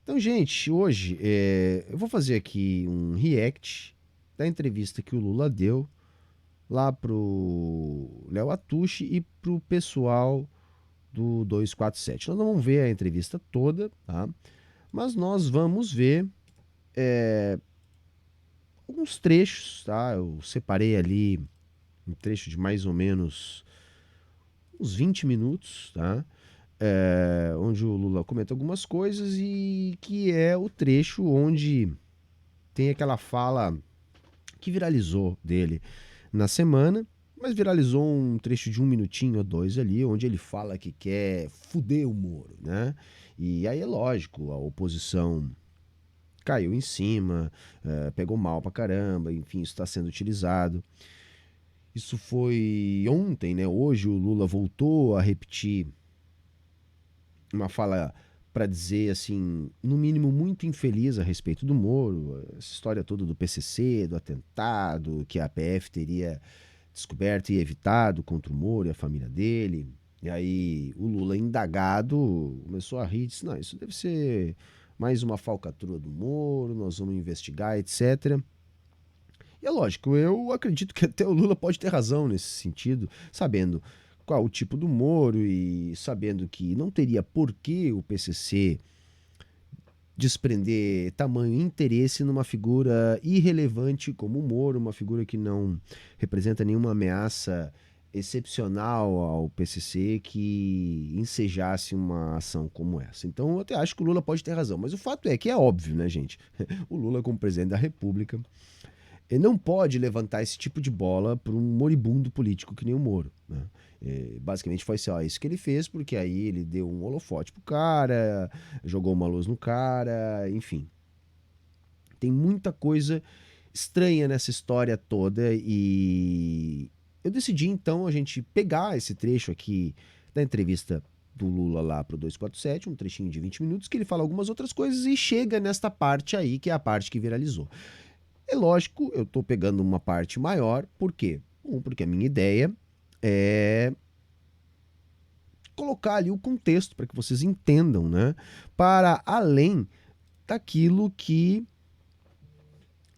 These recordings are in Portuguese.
Então, gente, hoje eu vou fazer aqui um react da entrevista que o Lula deu lá pro Léo Atushi e pro pessoal do 247. Nós não vamos ver a entrevista toda, tá? Mas nós vamos ver alguns trechos, tá? Eu separei ali um trecho de mais ou menos uns 20 minutos, tá? Onde o Lula comenta algumas coisas e que é o trecho onde tem aquela fala que viralizou dele na semana, mas viralizou um trecho de um minutinho ou dois ali, onde ele fala que quer fuder o Moro, né? E aí é lógico, a oposição caiu em cima, pegou mal pra caramba, enfim, isso está sendo utilizado. Isso foi ontem, né? Hoje o Lula voltou a repetir uma fala para dizer assim, no mínimo muito infeliz a respeito do Moro, essa história toda do PCC, do atentado que a PF teria descoberto e evitado contra o Moro e a família dele. E aí o Lula, indagado, começou a rir e disse, não, isso deve ser mais uma falcatrua do Moro, nós vamos investigar, etc. E é lógico, eu acredito que até o Lula pode ter razão nesse sentido, sabendo qual o tipo do Moro e sabendo que não teria por que o PCC desprender tamanho interesse numa figura irrelevante como o Moro, uma figura que não representa nenhuma ameaça excepcional ao PCC que ensejasse uma ação como essa. Então eu até acho que o Lula pode ter razão, mas o fato é que é óbvio, né, gente? O Lula, como presidente da República, ele não pode levantar esse tipo de bola para um moribundo político que nem o Moro, né? Basicamente foi só isso que ele fez, porque aí ele deu um holofote pro cara, jogou uma luz no cara, enfim. Tem muita coisa estranha nessa história toda e eu decidi então a gente pegar esse trecho aqui da entrevista do Lula lá pro 247, um trechinho de 20 minutos, que ele fala algumas outras coisas e chega nesta parte aí, que é a parte que viralizou. É lógico, eu estou pegando uma parte maior, por quê? Porque a minha ideia é colocar ali o contexto para que vocês entendam, né? Para além daquilo que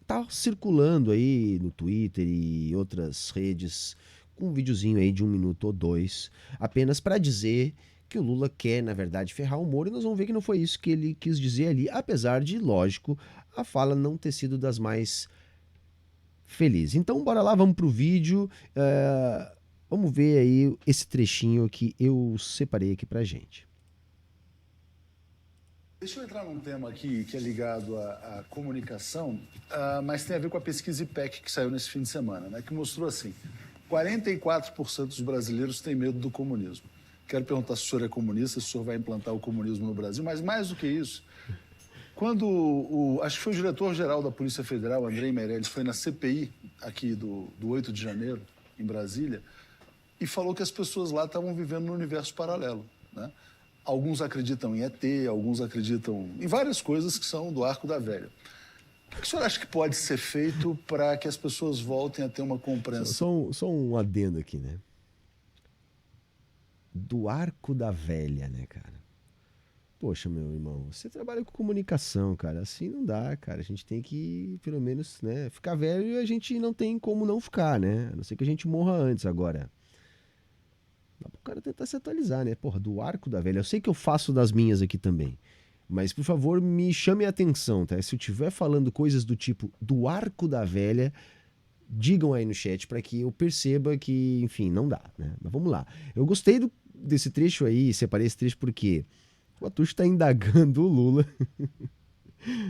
tá circulando aí no Twitter e outras redes com um videozinho aí de um minuto ou dois, apenas para dizer que o Lula quer, na verdade, ferrar o Moro, e nós vamos ver que não foi isso que ele quis dizer ali, apesar de, lógico, a fala não ter sido das mais felizes. Então, bora lá, vamos pro vídeo, vamos ver aí esse trechinho que eu separei aqui pra gente. Deixa eu entrar num tema aqui que é ligado à comunicação, mas tem a ver com a pesquisa IPEC que saiu nesse fim de semana, né, que mostrou assim, 44% dos brasileiros têm medo do comunismo. Quero perguntar se o senhor é comunista, se o senhor vai implantar o comunismo no Brasil, mas mais do que isso, quando acho que foi o diretor-geral da Polícia Federal, Andrei Meirelles, foi na CPI aqui do 8 de janeiro, em Brasília, e falou que as pessoas lá estavam vivendo num universo paralelo, né? Alguns acreditam em ET, alguns acreditam em várias coisas que são do arco da velha. O que o senhor acha que pode ser feito para que as pessoas voltem a ter uma compreensão? Só um adendo aqui, né? Do arco da velha, né, cara? Poxa, meu irmão, você trabalha com comunicação, cara. Assim não dá, cara. A gente tem que, pelo menos, né, ficar velho e a gente não tem como não ficar, né? A não ser que a gente morra antes agora. Dá pro cara tentar se atualizar, né? Porra, do arco da velha. Eu sei que eu faço das minhas aqui também. Mas, por favor, me chame a atenção, tá? Se eu estiver falando coisas do tipo do arco da velha, digam aí no chat para que eu perceba que, enfim, não dá, né? Mas vamos lá. Eu gostei desse trecho aí, separei esse trecho porque o Atush está indagando o Lula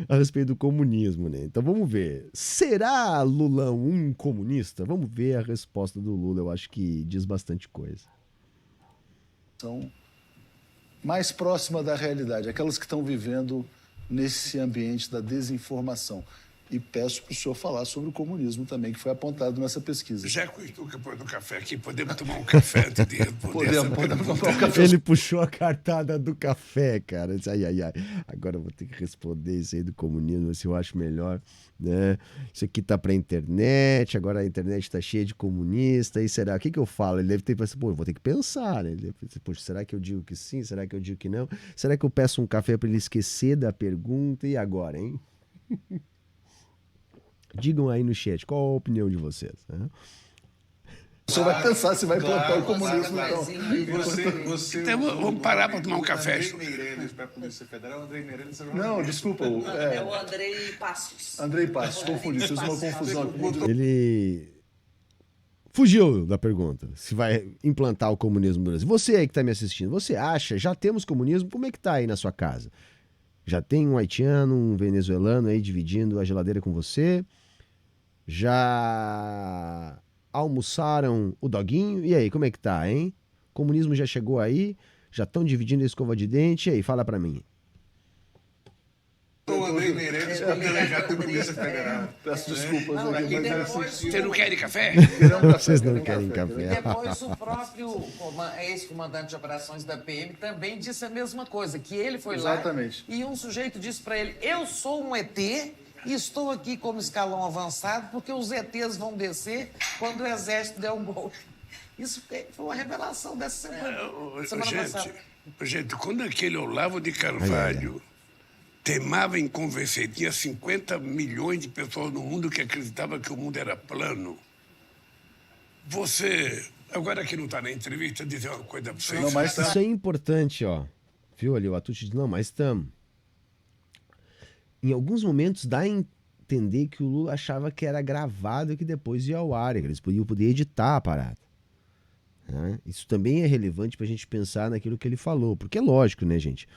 a respeito do comunismo, né? Então vamos ver. Será Lulão um comunista? Vamos ver a resposta do Lula. Eu acho que diz bastante coisa. Mais próxima da realidade, aquelas que estão vivendo nesse ambiente da desinformação. e peço para o senhor falar sobre o comunismo também, que foi apontado nessa pesquisa. Já que o Stuka pôs no café aqui, podemos tomar um café antes de responder essa Podemos pergunta? tomar um café. Ele puxou a cartada do café, cara. Eu disse, ai, ai, ai. Agora eu vou ter que responder isso aí do comunismo, se eu acho melhor, né? Isso aqui tá pra internet, agora a internet tá cheia de comunista, aí será? O que que eu falo? Ele deve ter pensado, pô, eu vou ter que pensar, né? Ele deve pensar, poxa, será que eu digo que sim? Será que eu digo que não? Será que eu peço um café pra ele esquecer da pergunta? E agora, hein? Digam aí no chat, qual a opinião de vocês, né? O senhor vai pensar se vai implantar o comunismo, então. Então vamos parar para tomar um café. Andrei Meirelles para a Polícia Federal, Andrei Meirelles... Não, desculpa. É o Andrei Passos. Andrei Passos, confundi. Fiz uma confusão aqui. Ele fugiu da pergunta, se vai implantar o comunismo no Brasil. Você aí que está me assistindo, você acha, já temos comunismo? Como é que tá aí na sua casa? Já tem um haitiano, um venezuelano aí dividindo a geladeira com você? Já almoçaram o doguinho? E aí, como é que tá, hein? O comunismo já chegou aí? Já estão dividindo a escova de dente? E aí, fala pra mim. O Andrei Meirelles para delegado da Polícia Federal. Peço desculpas. Não, aqui, e mas depois Você não quer café? Vocês não querem café. Depois o próprio ex-comandante de operações da PM também disse a mesma coisa, que ele foi Exatamente. lá e um sujeito disse para ele, eu sou um ET e estou aqui como escalão avançado porque os ETs vão descer quando o exército der um gol. Isso foi uma revelação dessa semana passada. Gente, quando aquele Olavo de Carvalho temava em convencer, tinha 50 milhões de pessoas no mundo que acreditavam que o mundo era plano. Você, agora que não está na entrevista, dizer uma coisa para vocês. Não, mas Isso é importante, ó. Viu ali, o Atucho diz, não, mas estamos. Em alguns momentos dá a entender que o Lula achava que era gravado e que depois ia ao ar, que eles podiam poder editar a parada. Né? Isso também é relevante para a gente pensar naquilo que ele falou, porque é lógico, né, gente?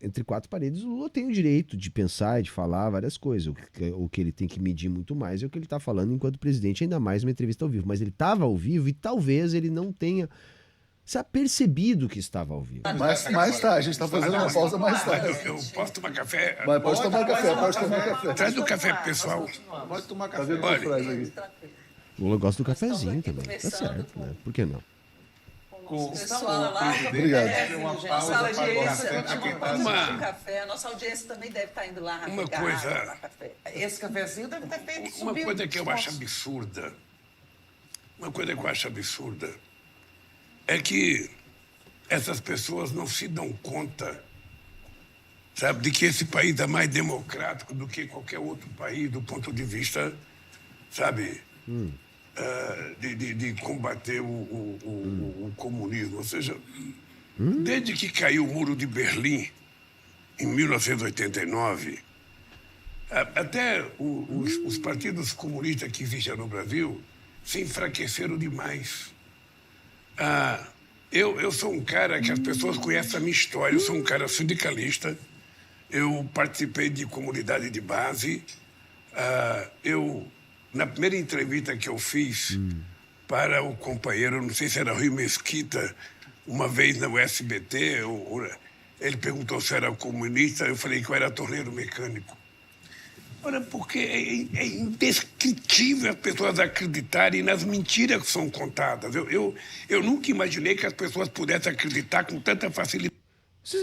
Entre quatro paredes, o Lula tem o direito de pensar e de falar várias coisas. O que ele tem que medir muito mais é o que ele está falando enquanto presidente, ainda mais uma entrevista ao vivo. Mas ele estava ao vivo e talvez ele não tenha se apercebido que estava ao vivo. mais tarde, a gente está fazendo uma pausa mais tarde. Eu posso tomar café? Mas pode tomar café, pode tomar café. Traz o café, pessoal. Pode tomar Tá café. vendo o que faz aqui? O Lula gosta do cafezinho aqui também, tá conversando certo, com- né? Por que não? Pessoal lá, Obrigado. Uma gente, pausa nossa para o audiência, café para quem está Uma- assistindo. café, a nossa audiência também deve estar indo lá. Uma pegar coisa- água, tomar café. Esse cafezinho deve ter feito Uma subir coisa que eu os acho nossos- absurda, é que essas pessoas não se dão conta, sabe, de que esse país é mais democrático do que qualquer outro país do ponto de vista, sabe, de combater o comunismo. Ou seja, desde que caiu o Muro de Berlim, em 1989, até os partidos comunistas que existem no Brasil se enfraqueceram demais. Eu sou um cara que as pessoas conhecem a minha história. Eu sou um cara sindicalista. Eu participei de comunidade de base. Na primeira entrevista que eu fiz para o companheiro, não sei se era Rui Mesquita, uma vez no SBT, ele perguntou se eu era comunista, eu falei que eu era torneiro mecânico. Ora, porque é indescritível as pessoas acreditarem nas mentiras que são contadas. Eu nunca imaginei que as pessoas pudessem acreditar com tanta facilidade.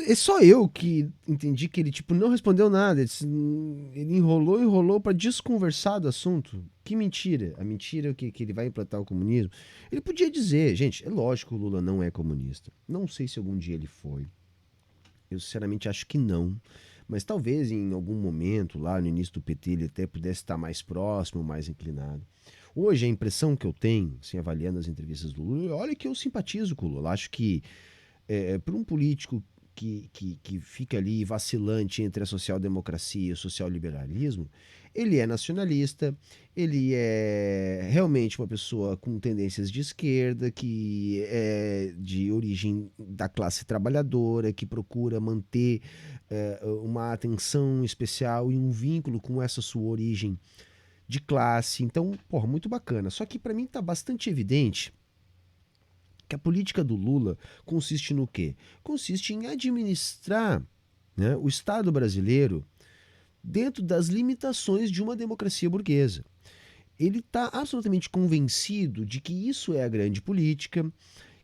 É só eu que entendi que ele tipo não respondeu nada. Ele enrolou para desconversar do assunto. Que mentira. A mentira é que ele vai implantar o comunismo. Ele podia dizer, gente, é lógico que o Lula não é comunista. Não sei se algum dia ele foi. Eu sinceramente acho que não. Mas talvez em algum momento, lá no início do PT, ele até pudesse estar mais próximo, mais inclinado. Hoje, a impressão que eu tenho, assim, avaliando as entrevistas do Lula, olha que eu simpatizo com o Lula. Acho que para um político que fica ali vacilante entre a social-democracia e o social-liberalismo, ele é nacionalista, ele é realmente uma pessoa com tendências de esquerda, que é de origem da classe trabalhadora, que procura manter uma atenção especial e um vínculo com essa sua origem de classe. Então, porra, muito bacana. Só que para mim está bastante evidente que a política do Lula consiste no quê? Consiste em administrar, né, o Estado brasileiro dentro das limitações de uma democracia burguesa. Ele está absolutamente convencido de que isso é a grande política,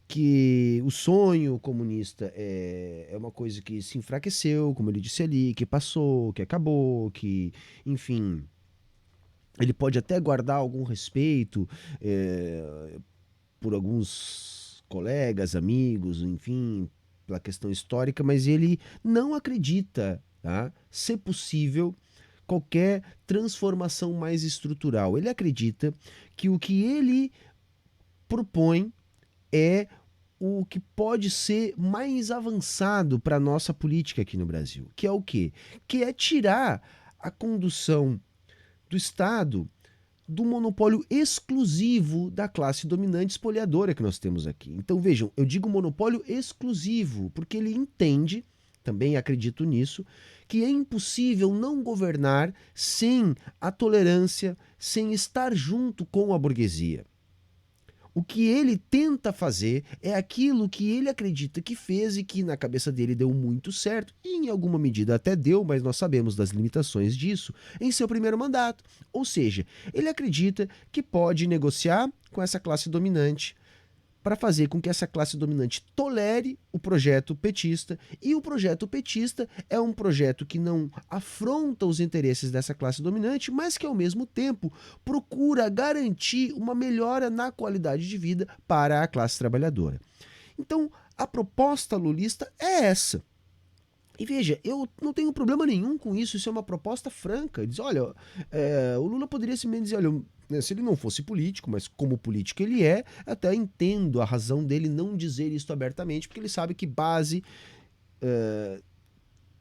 que o sonho comunista é uma coisa que se enfraqueceu, como ele disse ali, que passou, que acabou, que, enfim, ele pode até guardar algum respeito por alguns colegas, amigos, enfim, pela questão histórica, mas ele não acredita, tá, ser possível qualquer transformação mais estrutural. Ele acredita que o que ele propõe é o que pode ser mais avançado para a nossa política aqui no Brasil, que é o quê? Que é tirar a condução do Estado do monopólio exclusivo da classe dominante espoliadora que nós temos aqui. Então vejam, eu digo monopólio exclusivo, porque ele entende, também acredito nisso, que é impossível não governar sem a tolerância, sem estar junto com a burguesia. O que ele tenta fazer é aquilo que ele acredita que fez e que na cabeça dele deu muito certo, e em alguma medida até deu, mas nós sabemos das limitações disso, em seu primeiro mandato. Ou seja, ele acredita que pode negociar com essa classe dominante para fazer com que essa classe dominante tolere o projeto petista, e o projeto petista é um projeto que não afronta os interesses dessa classe dominante, mas que ao mesmo tempo procura garantir uma melhora na qualidade de vida para a classe trabalhadora. Então, a proposta lulista é essa. E veja, eu não tenho problema nenhum com isso, isso é uma proposta franca. Diz, olha, o Lula poderia simplesmente dizer, olha, se ele não fosse político, mas como político ele é, até entendo a razão dele não dizer isso abertamente, porque ele sabe que base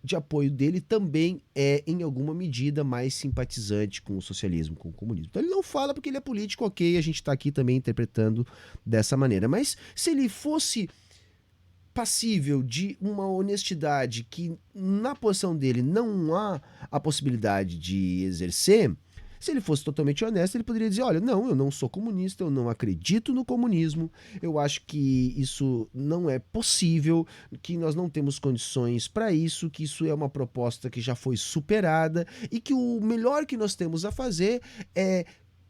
de apoio dele também é, em alguma medida, mais simpatizante com o socialismo, com o comunismo. Então ele não fala porque ele é político, ok, a gente está aqui também interpretando dessa maneira. Mas se ele fosse passível de uma honestidade que na posição dele não há a possibilidade de exercer, se ele fosse totalmente honesto, ele poderia dizer, olha, não, eu não sou comunista, eu não acredito no comunismo, eu acho que isso não é possível, que nós não temos condições para isso, que isso é uma proposta que já foi superada e que o melhor que nós temos a fazer é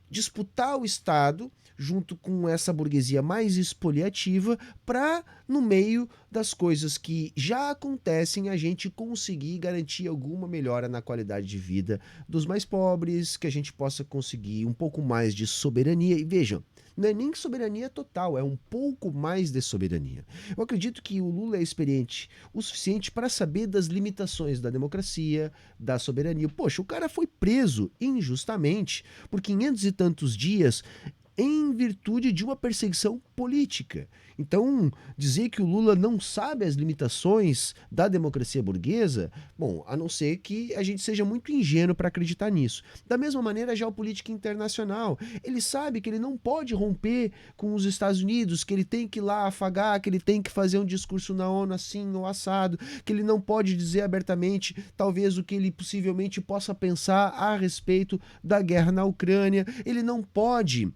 disputar o Estado junto com essa burguesia mais expoliativa para, no meio das coisas que já acontecem, a gente conseguir garantir alguma melhora na qualidade de vida dos mais pobres, que a gente possa conseguir um pouco mais de soberania. E vejam, não é nem soberania total, é um pouco mais de soberania. Eu acredito que o Lula é experiente o suficiente para saber das limitações da democracia, da soberania. Poxa, o cara foi preso injustamente por 500 e tantos dias em virtude de uma perseguição política. Então, dizer que o Lula não sabe as limitações da democracia burguesa, bom, a não ser que a gente seja muito ingênuo para acreditar nisso. Da mesma maneira, a geopolítica internacional. Ele sabe que ele não pode romper com os Estados Unidos, que ele tem que ir lá afagar, que ele tem que fazer um discurso na ONU assim ou assado, que ele não pode dizer abertamente, talvez, o que ele possivelmente possa pensar a respeito da guerra na Ucrânia. Ele não pode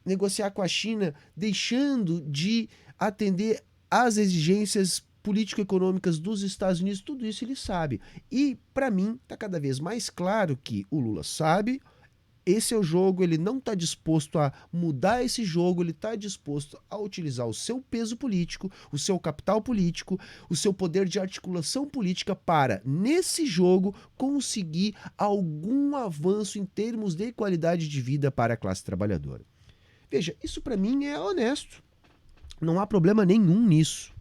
negociar com a China deixando de atender às exigências político-econômicas dos Estados Unidos. Tudo isso ele sabe. E, para mim, está cada vez mais claro que o Lula sabe, esse é o jogo, ele não está disposto a mudar esse jogo, ele está disposto a utilizar o seu peso político, o seu capital político, o seu poder de articulação política para, nesse jogo, conseguir algum avanço em termos de qualidade de vida para a classe trabalhadora. Veja, isso para mim é honesto. Não há problema nenhum nisso.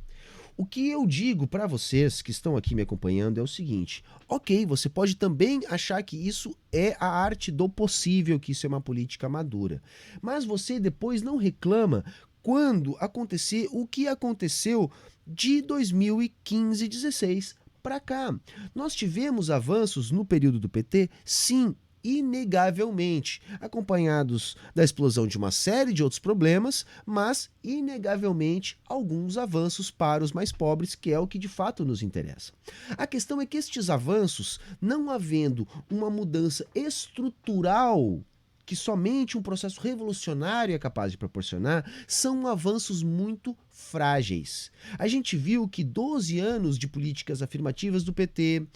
O que eu digo para vocês que estão aqui me acompanhando é o seguinte: ok, você pode também achar que isso é a arte do possível, que isso é uma política madura. Mas você depois não reclama quando acontecer o que aconteceu de 2015 e 2016 para cá. Nós tivemos avanços no período do PT, sim, inegavelmente, acompanhados da explosão de uma série de outros problemas, mas inegavelmente alguns avanços para os mais pobres, que é o que de fato nos interessa. A questão é que estes avanços, não havendo uma mudança estrutural que somente um processo revolucionário é capaz de proporcionar, são avanços muito frágeis. A gente viu que 12 anos de políticas afirmativas do PT,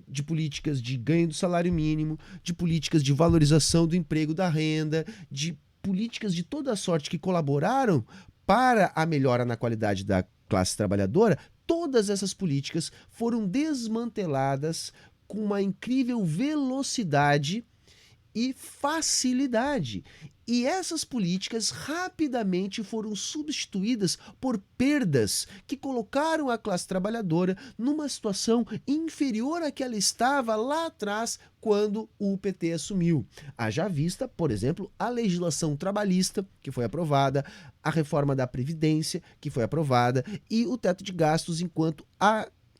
de políticas de ganho do salário mínimo, de políticas de valorização do emprego, da renda, de políticas de toda a sorte que colaboraram para a melhora na qualidade da classe trabalhadora. Todas essas políticas foram desmanteladas com uma incrível velocidade e facilidade. E essas políticas rapidamente foram substituídas por perdas que colocaram a classe trabalhadora numa situação inferior à que ela estava lá atrás quando o PT assumiu. Haja vista, por exemplo, a legislação trabalhista que foi aprovada, a reforma da Previdência que foi aprovada e o teto de gastos enquanto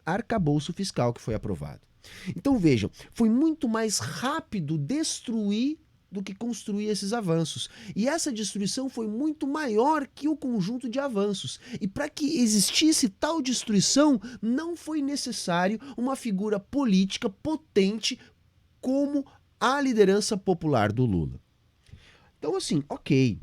arcabouço fiscal que foi aprovado. Então vejam, foi muito mais rápido destruir do que construir esses avanços. E essa destruição foi muito maior que o conjunto de avanços. E para que existisse tal destruição, não foi necessário uma figura política potente como a liderança popular do Lula. Então assim, ok,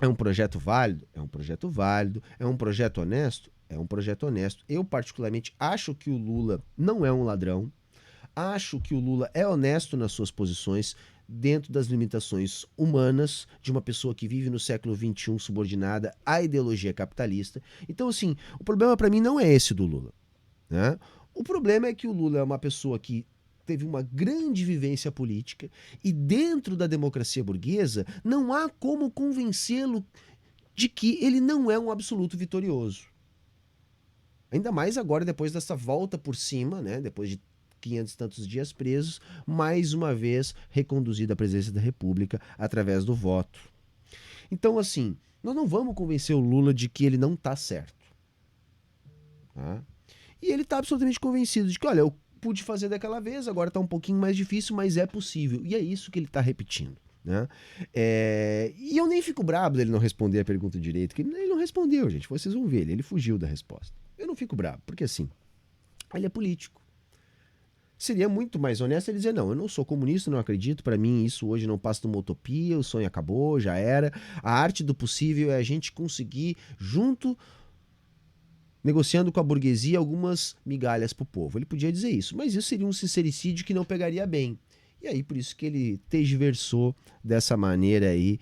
é um projeto válido? É um projeto válido. É um projeto honesto? É um projeto honesto. Eu particularmente acho que o Lula não é um ladrão. Acho que o Lula é honesto nas suas posições dentro das limitações humanas de uma pessoa que vive no século XXI subordinada à ideologia capitalista. Então, assim, o problema para mim não é esse do Lula, né? O problema é que o Lula é uma pessoa que teve uma grande vivência política e dentro da democracia burguesa não há como convencê-lo de que ele não é um absoluto vitorioso. Ainda mais agora, depois dessa volta por cima, né? Depois de 500 e tantos dias presos, mais uma vez reconduzido à presidência da República através do voto. Então, assim, nós não vamos convencer o Lula de que ele não está certo. Tá? E ele está absolutamente convencido de que, olha, eu pude fazer daquela vez, agora está um pouquinho mais difícil, mas é possível. E é isso que ele está repetindo. Né? E eu nem fico brabo dele não responder a pergunta direito, que ele não respondeu, gente. Vocês vão ver, ele fugiu da resposta. Eu não fico brabo, porque assim, ele é político. Seria muito mais honesto ele dizer, não, eu não sou comunista, não acredito, para mim isso hoje não passa de uma utopia, o sonho acabou, já era. A arte do possível é a gente conseguir, junto, negociando com a burguesia, algumas migalhas pro povo. Ele podia dizer isso, mas isso seria um sincericídio que não pegaria bem. E aí, por isso que ele tergiversou dessa maneira aí,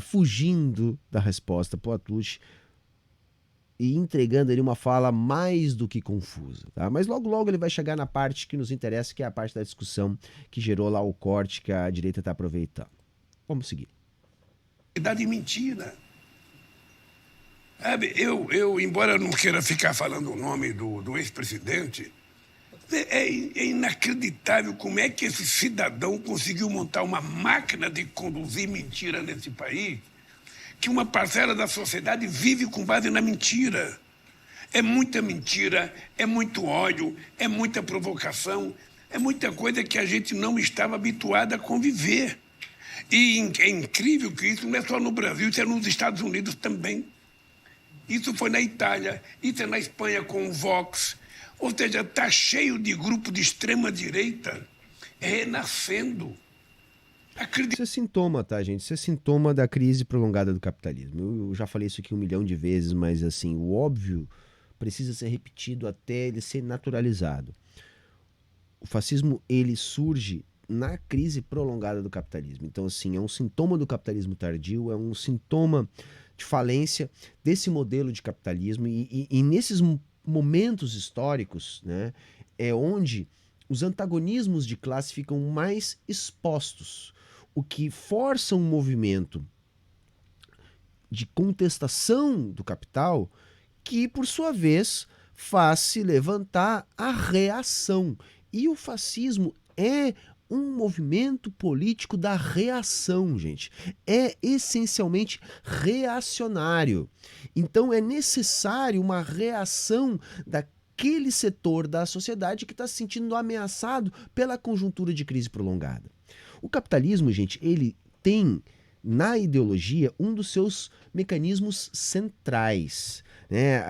fugindo da resposta pro Atush, e entregando ali uma fala mais do que confusa. Tá? Mas logo logo ele vai chegar na parte que nos interessa, que é a parte da discussão que gerou lá o corte que a direita está aproveitando. Vamos seguir. De mentira. Sabe, embora eu não queira ficar falando o nome do ex-presidente, é inacreditável como é que esse cidadão conseguiu montar uma máquina de conduzir mentira nesse país, que uma parcela da sociedade vive com base na mentira. É muita mentira, é muito ódio, é muita provocação, é muita coisa que a gente não estava habituado a conviver. E é incrível que isso não é só no Brasil, isso é nos Estados Unidos também. Isso foi na Itália, isso é na Espanha com o Vox. Ou seja, está cheio de grupo de extrema-direita renascendo. Isso é sintoma, tá, gente? Isso é sintoma da crise prolongada do capitalismo. Eu já falei isso aqui 1 milhão de vezes, mas assim, o óbvio precisa ser repetido até ele ser naturalizado. O fascismo, ele surge na crise prolongada do capitalismo. Então, assim, é um sintoma do capitalismo tardio, é um sintoma de falência desse modelo de capitalismo e nesses momentos históricos, né, é onde os antagonismos de classe ficam mais expostos, o que força um movimento de contestação do capital que, por sua vez, faz-se levantar a reação. E o fascismo é um movimento político da reação, gente. É essencialmente reacionário. Então é necessário uma reação daquele setor da sociedade que está se sentindo ameaçado pela conjuntura de crise prolongada. O capitalismo, gente, ele tem na ideologia um dos seus mecanismos centrais, né?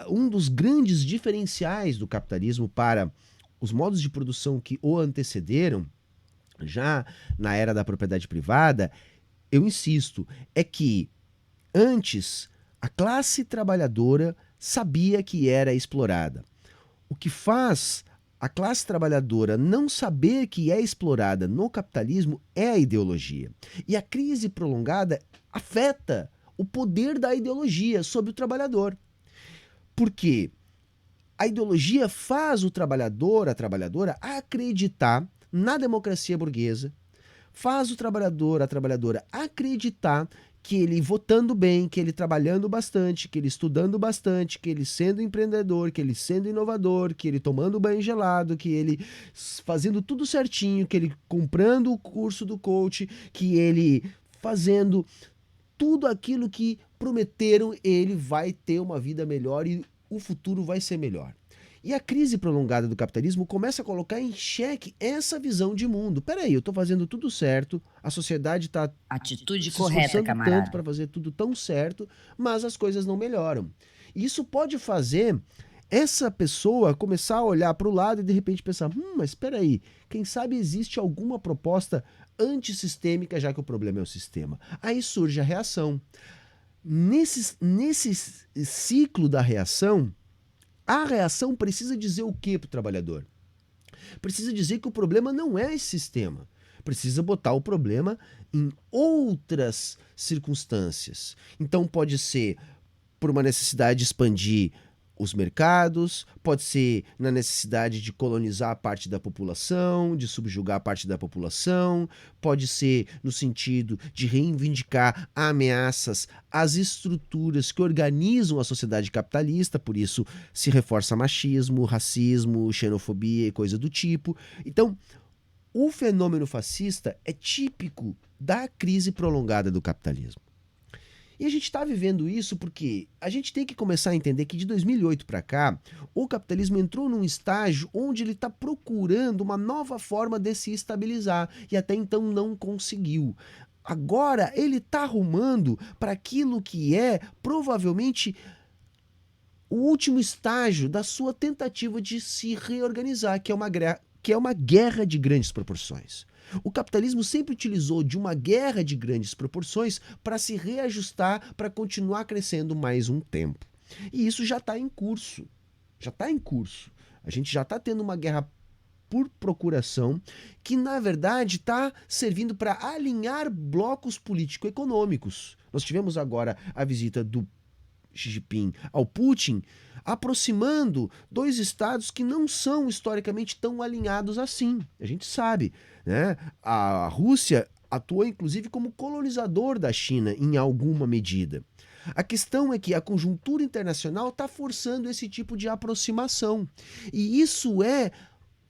Um dos grandes diferenciais do capitalismo para os modos de produção que o antecederam, já na era da propriedade privada, eu insisto, é que antes a classe trabalhadora sabia que era explorada. O que faz a classe trabalhadora não saber que é explorada no capitalismo é a ideologia. E a crise prolongada afeta o poder da ideologia sobre o trabalhador. Porque a ideologia faz o trabalhador, a trabalhadora, acreditar na democracia burguesa, faz o trabalhador, a trabalhadora acreditar que ele votando bem, que ele trabalhando bastante, que ele estudando bastante, que ele sendo empreendedor, que ele sendo inovador, que ele tomando banho gelado, que ele fazendo tudo certinho, que ele comprando o curso do coach, que ele fazendo tudo aquilo que prometeram, ele vai ter uma vida melhor e o futuro vai ser melhor. E a crise prolongada do capitalismo começa a colocar em xeque essa visão de mundo. Peraí, eu estou fazendo tudo certo, a sociedade está Atitude se correta, esforçando camarada. tanto para fazer tudo tão certo, mas as coisas não melhoram. E isso pode fazer essa pessoa começar a olhar para o lado e de repente pensar, mas espera aí, quem sabe existe alguma proposta antissistêmica, já que o problema é o sistema. Aí surge a reação. Nesse ciclo da reação, a reação precisa dizer o que para o trabalhador? Precisa dizer que o problema não é esse sistema. Precisa botar o problema em outras circunstâncias. Então pode ser por uma necessidade de expandir os mercados, pode ser na necessidade de colonizar parte da população, de subjugar parte da população, pode ser no sentido de reivindicar ameaças às estruturas que organizam a sociedade capitalista, por isso se reforça machismo, racismo, xenofobia e coisa do tipo. Então, o fenômeno fascista é típico da crise prolongada do capitalismo. E a gente está vivendo isso porque a gente tem que começar a entender que de 2008 para cá, o capitalismo entrou num estágio onde ele está procurando uma nova forma de se estabilizar e até então não conseguiu. Agora ele está arrumando para aquilo que é provavelmente o último estágio da sua tentativa de se reorganizar, que é uma guerra de grandes proporções. O capitalismo sempre utilizou de uma guerra de grandes proporções para se reajustar, para continuar crescendo mais um tempo. E isso já está em curso. Já está em curso. A gente já está tendo uma guerra por procuração que, na verdade, está servindo para alinhar blocos político-econômicos. Nós tivemos agora a visita do Xi Jinping ao Putin, aproximando dois estados que não são historicamente tão alinhados assim. A gente sabe, né? A Rússia atuou inclusive como colonizador da China em alguma medida. A questão é que a conjuntura internacional está forçando esse tipo de aproximação. E isso é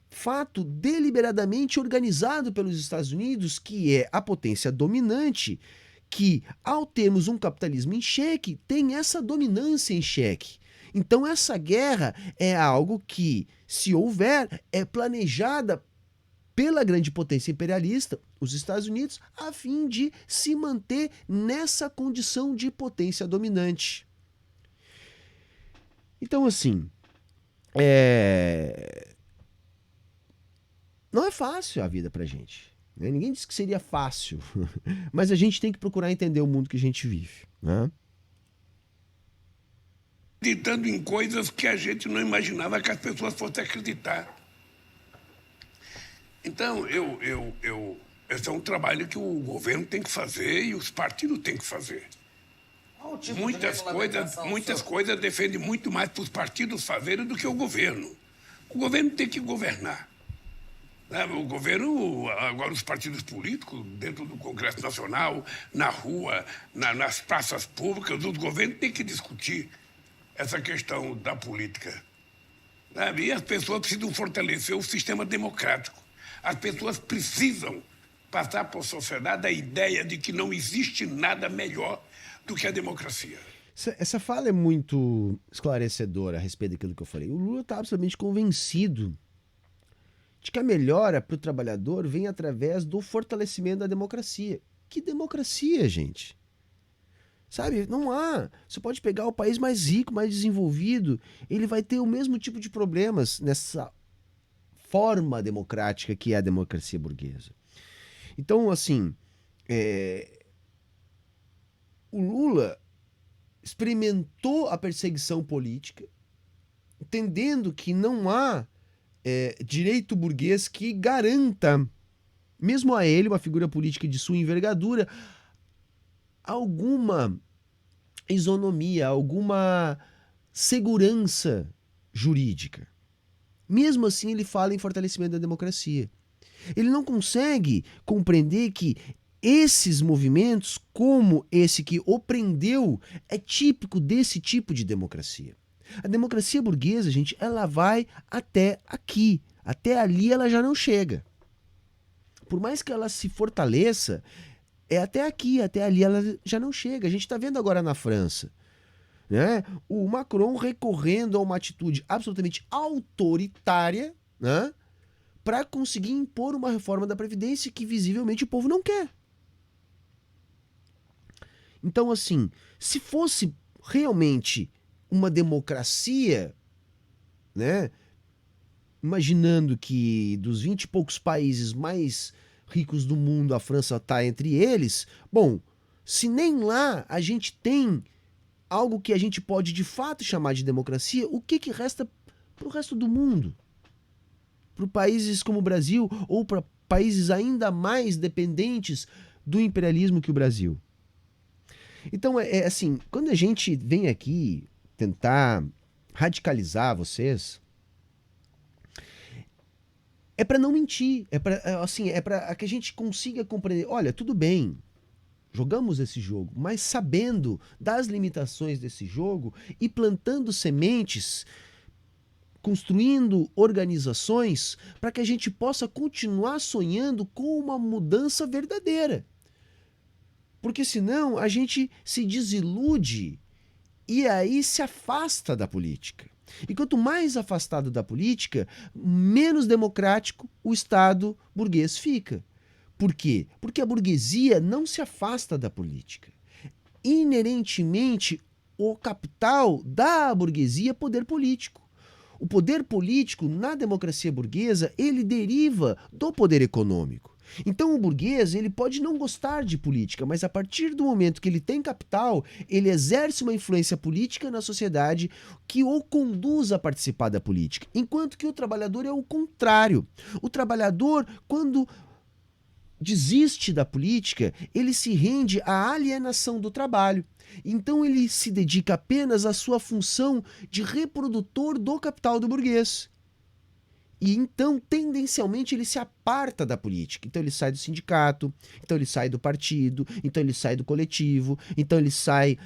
fato deliberadamente organizado pelos Estados Unidos, que é a potência dominante, que, ao termos um capitalismo em xeque, tem essa dominância em xeque. Então essa guerra é algo que, se houver, é planejada pela grande potência imperialista, os Estados Unidos, a fim de se manter nessa condição de potência dominante. Então, assim, não é fácil a vida pra gente. Né? Ninguém disse que seria fácil, mas a gente tem que procurar entender o mundo que a gente vive. Né? Acreditando em coisas que a gente não imaginava que as pessoas fossem acreditar. Então, esse é um trabalho que o governo tem que fazer e os partidos têm que fazer. Qual o tipo de Muitas senhor? coisas defendem muito mais para os partidos fazerem do que o governo. O governo tem que governar. O governo, agora os partidos políticos, dentro do Congresso Nacional, na rua, nas praças públicas, os governos têm que discutir essa questão da política. E as pessoas precisam fortalecer o sistema democrático. As pessoas precisam passar para a sociedade a ideia de que não existe nada melhor do que a democracia. Essa fala é muito esclarecedora a respeito daquilo que eu falei. O Lula está absolutamente convencido de que a melhora para o trabalhador vem através do fortalecimento da democracia. Que democracia, gente? Sabe, não há. Você pode pegar o país mais rico, mais desenvolvido, ele vai ter o mesmo tipo de problemas nessa forma democrática que é a democracia burguesa. Então, assim, o Lula experimentou a perseguição política, entendendo que não há direito burguês que garanta, mesmo a ele, uma figura política de sua envergadura, alguma isonomia, alguma segurança jurídica. Mesmo assim, ele fala em fortalecimento da democracia. Ele não consegue compreender que esses movimentos, como esse que o prendeu, é típico desse tipo de democracia. A democracia burguesa, gente, ela vai até aqui. Até ali ela já não chega. Por mais que ela se fortaleça, é até aqui, até ali ela já não chega. A gente está vendo agora na França, né? O Macron recorrendo a uma atitude absolutamente autoritária, né? Para conseguir impor uma reforma da Previdência que visivelmente o povo não quer. Então, assim, se fosse realmente uma democracia, né? Imaginando que dos 20 e poucos países mais ricos do mundo, a França está entre eles, bom, se nem lá a gente tem algo que a gente pode de fato chamar de democracia, o que resta para o resto do mundo? Para países como o Brasil ou para países ainda mais dependentes do imperialismo que o Brasil. Então, assim, quando a gente vem aqui tentar radicalizar vocês, é para não mentir, é para que a gente consiga compreender, olha, tudo bem, jogamos esse jogo, mas sabendo das limitações desse jogo e plantando sementes, construindo organizações para que a gente possa continuar sonhando com uma mudança verdadeira. Porque senão a gente se desilude e aí se afasta da política. E quanto mais afastado da política, menos democrático o Estado burguês fica. Por quê? Porque a burguesia não se afasta da política. Inerentemente, o capital da burguesia é poder político. O poder político, na democracia burguesa, ele deriva do poder econômico. Então o burguês, ele pode não gostar de política, mas a partir do momento que ele tem capital, ele exerce uma influência política na sociedade que o conduz a participar da política. Enquanto que o trabalhador é o contrário. O trabalhador, quando desiste da política, ele se rende à alienação do trabalho. Então ele se dedica apenas à sua função de reprodutor do capital do burguês. E então, tendencialmente, ele se aparta da política. Então ele sai do sindicato, então ele sai do partido, então ele sai do coletivo, então ele sai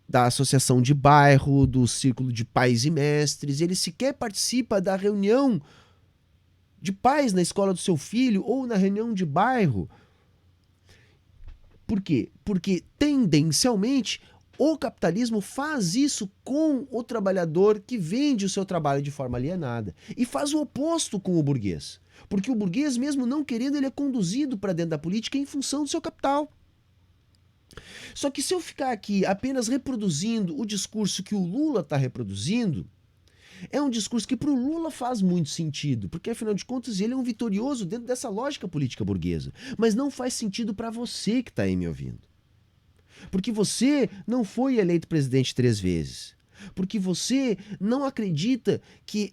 da associação de bairro, do círculo de pais e mestres, ele sequer participa da reunião de pais na escola do seu filho ou na reunião de bairro. Por quê? Porque, tendencialmente, o capitalismo faz isso com o trabalhador que vende o seu trabalho de forma alienada. E faz o oposto com o burguês. Porque o burguês, mesmo não querendo, ele é conduzido para dentro da política em função do seu capital. Só que se eu ficar aqui apenas reproduzindo o discurso que o Lula está reproduzindo, é um discurso que para o Lula faz muito sentido, porque afinal de contas ele é um vitorioso dentro dessa lógica política burguesa. Mas não faz sentido para você que está aí me ouvindo. Porque você não foi eleito presidente 3 vezes. Porque você não acredita que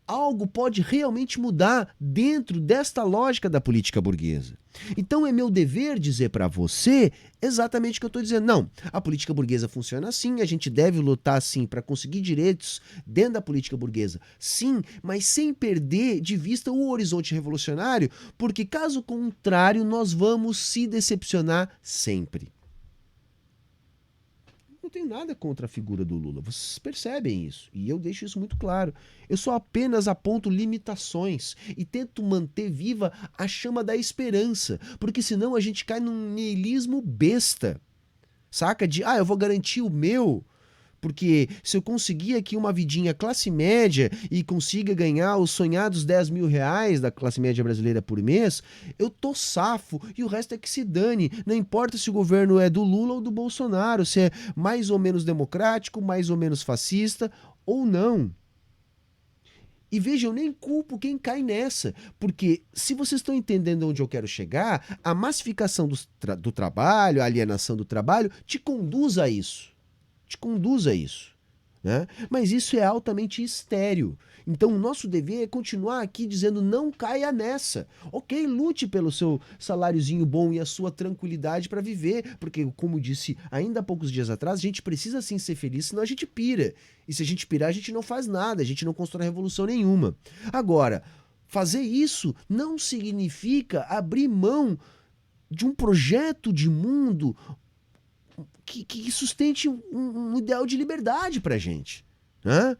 algo pode realmente mudar dentro desta lógica da política burguesa. Então é meu dever dizer para você exatamente o que eu estou dizendo. Não, a política burguesa funciona assim, a gente deve lutar assim para conseguir direitos dentro da política burguesa. Sim, mas sem perder de vista o horizonte revolucionário, porque caso contrário nós vamos se decepcionar sempre. Não tenho nada contra a figura do Lula, vocês percebem isso, e eu deixo isso muito claro. Eu só apenas aponto limitações e tento manter viva a chama da esperança, porque senão a gente cai num niilismo besta, saca? Eu vou garantir o meu, porque se eu conseguir aqui uma vidinha classe média e consiga ganhar os sonhados 10 mil reais da classe média brasileira por mês, eu tô safo e o resto é que se dane. Não importa se o governo é do Lula ou do Bolsonaro, se é mais ou menos democrático, mais ou menos fascista ou não. E veja, eu nem culpo quem cai nessa, porque se vocês estão entendendo onde eu quero chegar, a massificação do trabalho, a alienação do trabalho, te conduz a isso. Te conduz a isso, né? Mas isso é altamente estéril. Então, o nosso dever é continuar aqui dizendo não caia nessa. Ok, lute pelo seu saláriozinho bom e a sua tranquilidade para viver, porque, como disse ainda há poucos dias atrás, a gente precisa sim ser feliz, senão a gente pira. E se a gente pirar, a gente não faz nada, a gente não constrói revolução nenhuma. Agora, fazer isso não significa abrir mão de um projeto de mundo que sustente um ideal de liberdade pra gente, né?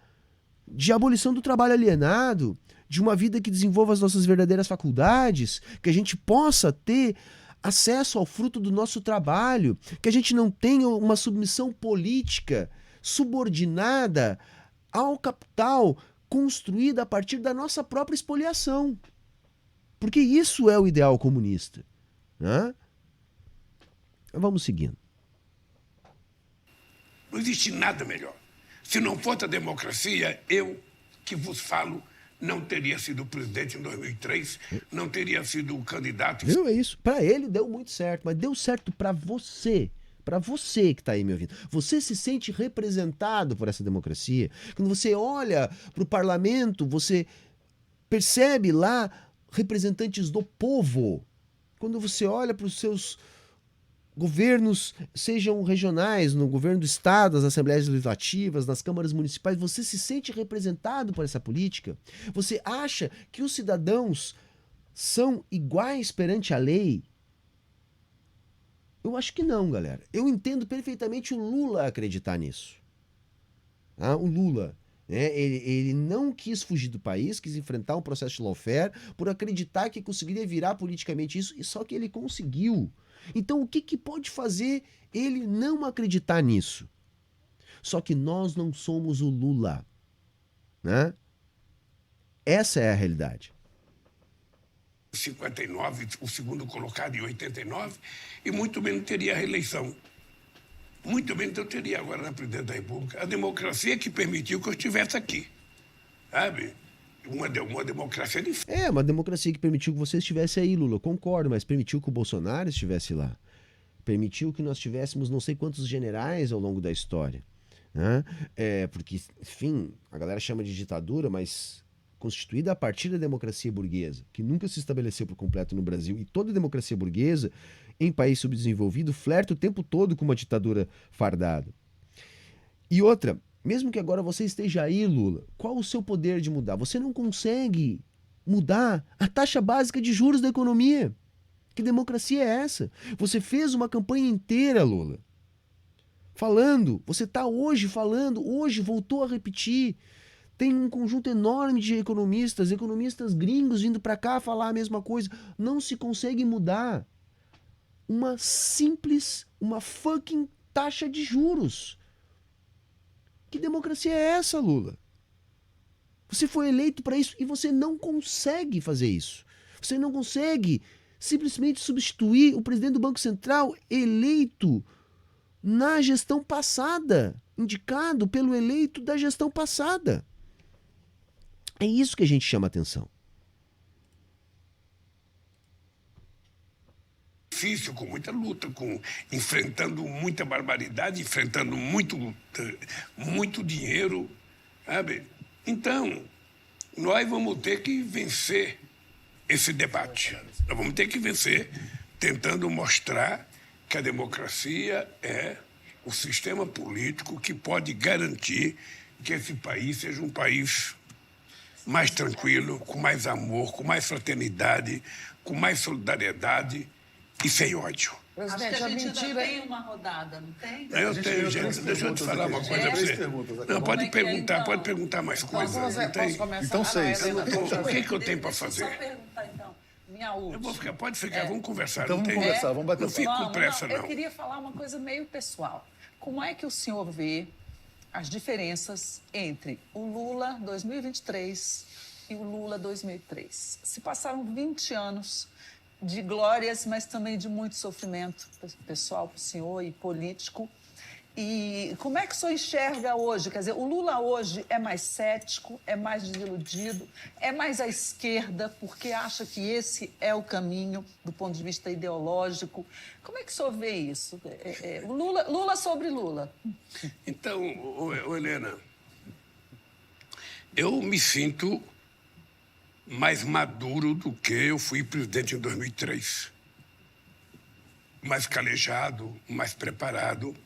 De abolição do trabalho alienado, de uma vida que desenvolva as nossas verdadeiras faculdades, que a gente possa ter acesso ao fruto do nosso trabalho, que a gente não tenha uma submissão política subordinada ao capital construída a partir da nossa própria espoliação. Porque isso é o ideal comunista, né? Vamos seguindo. Não existe nada melhor. Se não fosse a democracia, eu que vos falo não teria sido presidente em 2003, não teria sido candidato. Viu? É isso. Para ele deu muito certo, mas deu certo para você. Para você que está aí me ouvindo. Você se sente representado por essa democracia? Quando você olha para o parlamento, você percebe lá representantes do povo. Quando você olha para os seus governos, sejam regionais, no governo do estado, nas assembleias legislativas, nas câmaras municipais, você se sente representado por essa política? Você acha que os cidadãos são iguais perante a lei? Eu acho que não, galera. Eu entendo perfeitamente o Lula acreditar nisso. O Lula, né? Ele não quis fugir do país, quis enfrentar um processo de lawfare por acreditar que conseguiria virar politicamente isso, e só que ele conseguiu. Então, o que pode fazer ele não acreditar nisso? Só que nós não somos o Lula, né? Essa é a realidade. 59, o segundo colocado em 89, e muito menos teria a reeleição. Muito menos eu teria agora na presidência da República. A democracia que permitiu que eu estivesse aqui, sabe? Uma democracia de... É, uma democracia que permitiu que você estivesse aí, Lula, concordo, mas permitiu que o Bolsonaro estivesse lá. Permitiu que nós tivéssemos não sei quantos generais ao longo da história, né? Porque, enfim, a galera chama de ditadura, mas constituída a partir da democracia burguesa, que nunca se estabeleceu por completo no Brasil, e toda democracia burguesa, em país subdesenvolvido, flerta o tempo todo com uma ditadura fardada. E outra, mesmo que agora você esteja aí, Lula, qual o seu poder de mudar? Você não consegue mudar a taxa básica de juros da economia. Que democracia é essa? Você fez uma campanha inteira, Lula, falando, você está hoje falando, hoje voltou a repetir. Tem um conjunto enorme de economistas gringos vindo para cá falar a mesma coisa. Não se consegue mudar uma fucking taxa de juros. Que democracia é essa, Lula? Você foi eleito para isso e você não consegue fazer isso. Você não consegue simplesmente substituir o presidente do Banco Central eleito na gestão passada, indicado pelo eleito da gestão passada. É isso que a gente chama atenção. Difícil, com muita luta, enfrentando muita barbaridade, enfrentando muito dinheiro, sabe? Então, nós vamos ter que vencer esse debate. Nós vamos ter que vencer tentando mostrar que a democracia é o sistema político que pode garantir que esse país seja um país mais tranquilo, com mais amor, com mais fraternidade, com mais solidariedade e sem ódio. Acho que a gente ainda tem uma rodada, não tem? Eu tenho, gente. Deixa eu te falar uma coisa pra você. Não, pode perguntar mais coisas. Não tem? Então, 6. O que eu tenho para fazer? Só perguntar, então. Minha última. Eu vou ficar, pode ficar, vamos conversar. Então não vamos tem? conversar, vamos bater Não papo. fico com pressa, Eu não. queria falar uma coisa meio pessoal. Como é que o senhor vê as diferenças entre o Lula 2023 e o Lula 2003? Se passaram 20 anos de glórias, mas também de muito sofrimento pessoal para o senhor e político. E como é que o senhor enxerga hoje? Quer dizer, o Lula hoje é mais cético, é mais desiludido, é mais à esquerda, porque acha que esse é o caminho do ponto de vista ideológico. Como é que o senhor vê isso? O Lula sobre Lula. Então, Helena, eu me sinto mais maduro do que eu fui presidente em 2003. Mais calejado, mais preparado.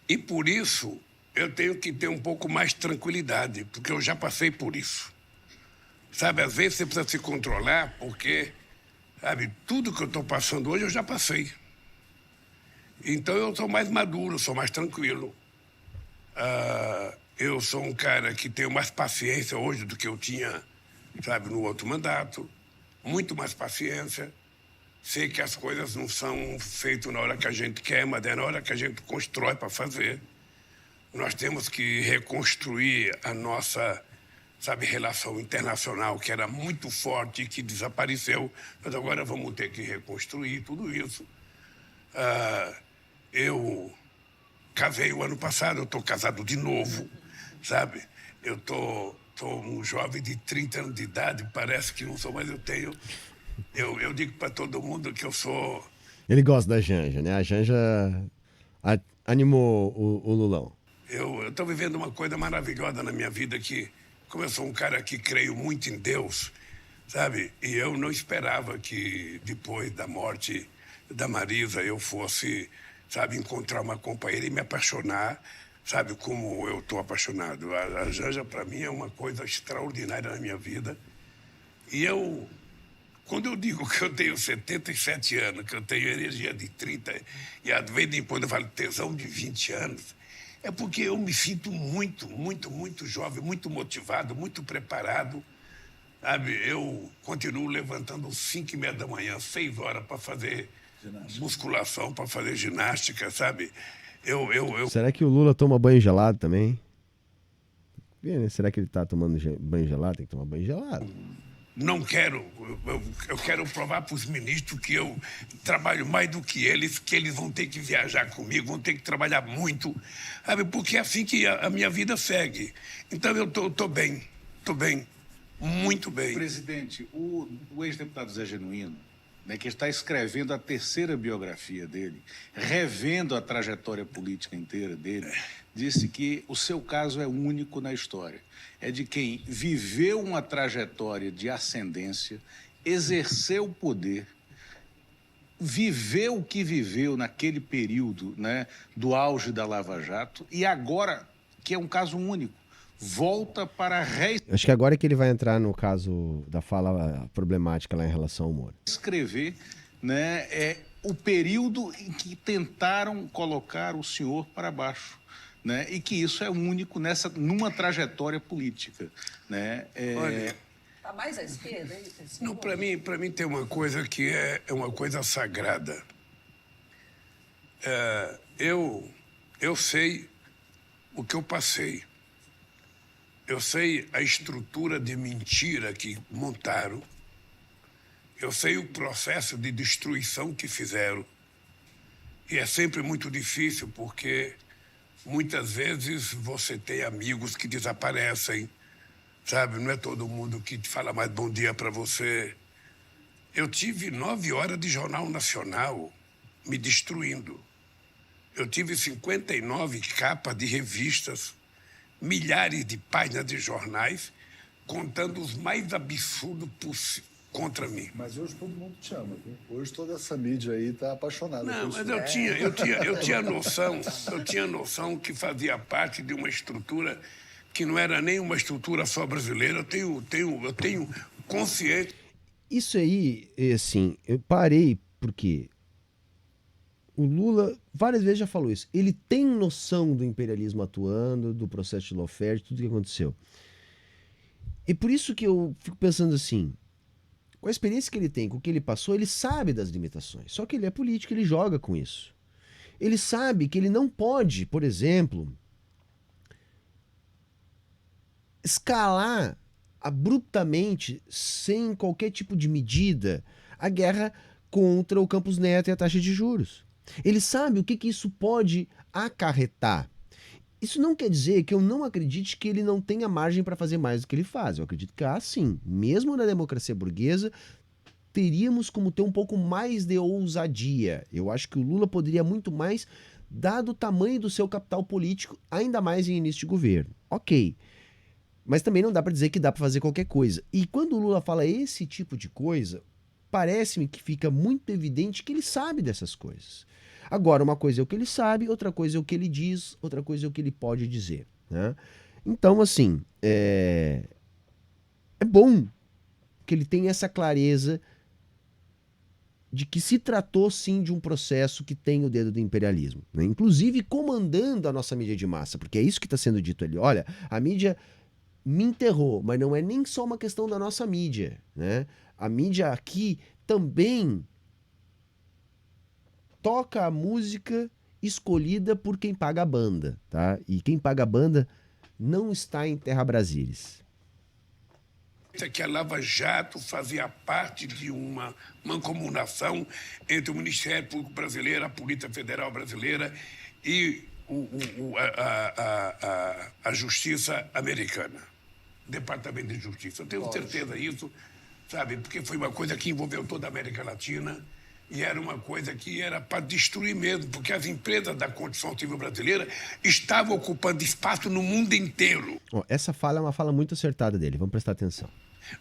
E por isso eu tenho que ter um pouco mais de tranquilidade, porque eu já passei por isso. Sabe, às vezes você precisa se controlar, porque, sabe, tudo que eu estou passando hoje eu já passei. Então eu sou mais maduro, sou mais tranquilo. Eu sou um cara que tenho mais paciência hoje do que eu tinha, sabe, no outro mandato. Muito mais paciência. Sei que as coisas não são feitas na hora que a gente quer, mas é na hora que a gente constrói para fazer. Nós temos que reconstruir a nossa, sabe, relação internacional, que era muito forte e que desapareceu. Mas agora vamos ter que reconstruir tudo isso. Eu casei o ano passado, eu estou casado de novo, sabe? Eu tô um jovem de 30 anos de idade, parece que não sou, mas eu tenho... Eu digo para todo mundo que eu sou... Ele gosta da Janja, né? A Janja animou o Lulão. Eu estou vivendo uma coisa maravilhosa na minha vida, que, como eu sou um cara que creio muito em Deus, sabe? E eu não esperava que depois da morte da Marisa eu fosse, sabe, encontrar uma companheira e me apaixonar, sabe, como eu estou apaixonado. A Janja, para mim, é uma coisa extraordinária na minha vida. E quando eu digo que eu tenho 77 anos, que eu tenho energia de 30, e às vezes depois eu falo tesão de 20 anos, é porque eu me sinto muito, muito, muito jovem, muito motivado, muito preparado. Sabe? Eu continuo levantando às 5h30 da manhã, 6 horas, para fazer musculação, para fazer ginástica, sabe? Será que o Lula toma banho gelado também? Será que ele tá tomando banho gelado? Tem que tomar banho gelado. Não quero, eu quero provar para os ministros que eu trabalho mais do que eles vão ter que viajar comigo, vão ter que trabalhar muito, sabe? Porque é assim que a minha vida segue. Então eu tô bem, muito bem. Presidente, o ex-deputado Zé Genuíno, né, que está escrevendo a terceira biografia dele, revendo a trajetória política inteira dele, disse que o seu caso é único na história. É de quem viveu uma trajetória de ascendência, exerceu o poder, viveu o que viveu naquele período, né, do auge da Lava Jato, e agora, que é um caso único, volta para Acho que agora é que ele vai entrar no caso da fala problemática lá em relação ao Moro. Escrever, né, o período em que tentaram colocar o senhor para baixo. Né? E que isso é único numa trajetória política. Né? Olha, Está mais à esquerda? não, para mim tem uma coisa que é uma coisa sagrada. Eu sei o que eu passei. Eu sei a estrutura de mentira que montaram. Eu sei o processo de destruição que fizeram. E é sempre muito difícil, porque muitas vezes você tem amigos que desaparecem, sabe? Não é todo mundo que te fala mais bom dia para você. Eu tive 9 horas de Jornal Nacional me destruindo. Eu tive 59 capas de revistas, milhares de páginas de jornais, contando os mais absurdos possíveis contra mim. Mas hoje todo mundo te ama, viu? Hoje toda essa mídia aí tá apaixonada. Não, por mas isso. eu tinha noção que fazia parte de uma estrutura que não era nem uma estrutura só brasileira. Eu tenho consciência. Isso aí, assim, eu parei porque o Lula várias vezes já falou isso. Ele tem noção do imperialismo atuando, do processo de lawfare, de tudo que aconteceu. E por isso que eu fico pensando assim, com a experiência que ele tem, com o que ele passou, ele sabe das limitações. Só que ele é político, ele joga com isso. Ele sabe que ele não pode, por exemplo, escalar abruptamente, sem qualquer tipo de medida, a guerra contra o Campos Neto e a taxa de juros. Ele sabe o que isso pode acarretar. Isso não quer dizer que eu não acredite que ele não tenha margem para fazer mais do que ele faz. Eu acredito que sim. Mesmo na democracia burguesa, teríamos como ter um pouco mais de ousadia. Eu acho que o Lula poderia muito mais, dado o tamanho do seu capital político, ainda mais em início de governo. Ok. Mas também não dá para dizer que dá para fazer qualquer coisa. E quando o Lula fala esse tipo de coisa, parece-me que fica muito evidente que ele sabe dessas coisas. Agora, uma coisa é o que ele sabe, outra coisa é o que ele diz, outra coisa é o que ele pode dizer, né? Então, assim, é bom que ele tenha essa clareza de que se tratou, sim, de um processo que tem o dedo do imperialismo, né? Inclusive comandando a nossa mídia de massa, porque é isso que está sendo dito ali. Olha, a mídia me enterrou, mas não é nem só uma questão da nossa mídia, né? A mídia aqui também toca a música escolhida por quem paga a banda, tá? E quem paga a banda não está em Terra Brasílis. Que a Lava Jato fazia parte de uma mancomunação entre o Ministério Público Brasileiro, a Polícia Federal Brasileira e a Justiça Americana, Departamento de Justiça. Eu tenho certeza disso, sabe? Porque foi uma coisa que envolveu toda a América Latina e era uma coisa que era para destruir mesmo, porque as empresas da construção civil brasileira estavam ocupando espaço no mundo inteiro. Essa fala é uma fala muito acertada dele, vamos prestar atenção.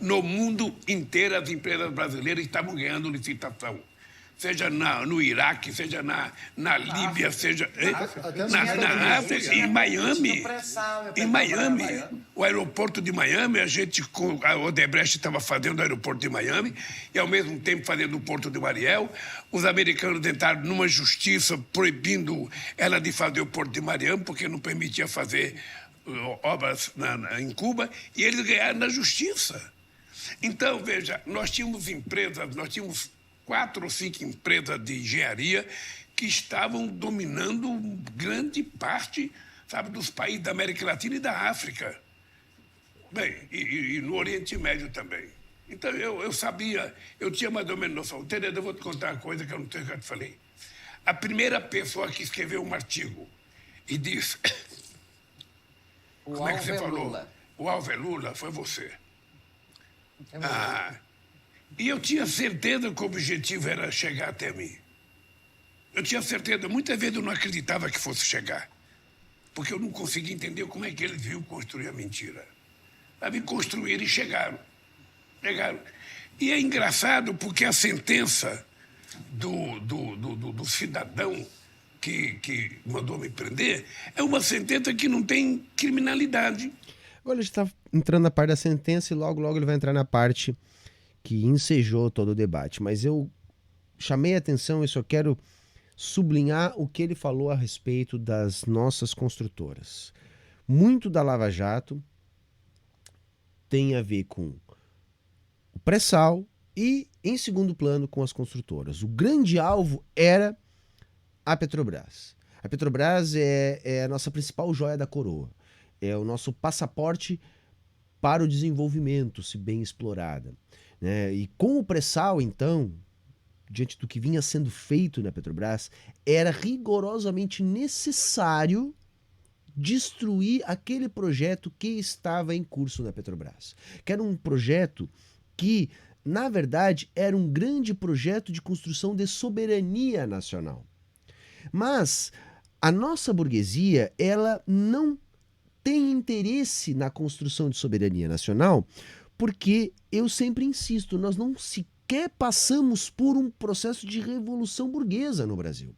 No mundo inteiro, as empresas brasileiras estavam ganhando licitação. Seja no Iraque, seja na Líbia, seja na África, em Miami. Em Miami, o aeroporto de Miami, a Odebrecht estava fazendo o aeroporto de Miami e, ao mesmo tempo, fazendo o porto de Mariel. Os americanos entraram numa justiça proibindo ela de fazer o porto de Miami, porque não permitia fazer obras em Cuba, e eles ganharam na justiça. Então, veja, nós tínhamos 4 ou 5 empresas de engenharia que estavam dominando grande parte, sabe, dos países da América Latina e da África. Bem, e no Oriente Médio também. Então, eu sabia, eu tinha mais ou menos noção. Entendeu? Eu vou te contar uma coisa que eu não sei o que eu te falei. A primeira pessoa que escreveu um artigo e disse... Como é que você falou? O Alvo é Lula, foi você. E eu tinha certeza que o objetivo era chegar até mim. Eu tinha certeza. Muitas vezes eu não acreditava que fosse chegar. Porque eu não conseguia entender como é que eles viram construir a mentira. Sabe, construíram e chegaram. E é engraçado porque a sentença do cidadão que mandou me prender é uma sentença que não tem criminalidade. Agora a gente está entrando na parte da sentença e logo ele vai entrar na parte que ensejou todo o debate. Mas eu chamei a atenção e só quero sublinhar o que ele falou a respeito das nossas construtoras. Muito da Lava Jato tem a ver com o pré-sal e, em segundo plano, com as construtoras. O grande alvo era a Petrobras. A Petrobras é a nossa principal joia da coroa. É o nosso passaporte para o desenvolvimento, se bem explorada, né? E com o pré-sal, então, diante do que vinha sendo feito na Petrobras, era rigorosamente necessário destruir aquele projeto que estava em curso na Petrobras. Que era um projeto que, na verdade, era um grande projeto de construção de soberania nacional. Mas a nossa burguesia, ela não tem interesse na construção de soberania nacional, porque eu sempre insisto, nós não sequer passamos por um processo de revolução burguesa no Brasil.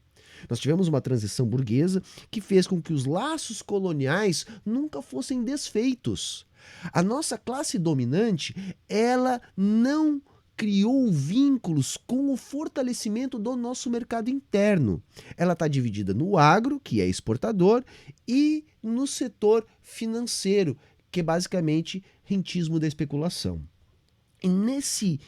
Nós tivemos uma transição burguesa que fez com que os laços coloniais nunca fossem desfeitos. A nossa classe dominante, ela não criou vínculos com o fortalecimento do nosso mercado interno. Ela está dividida no agro, que é exportador, e no setor financeiro, que é basicamente rentismo da especulação. E nesse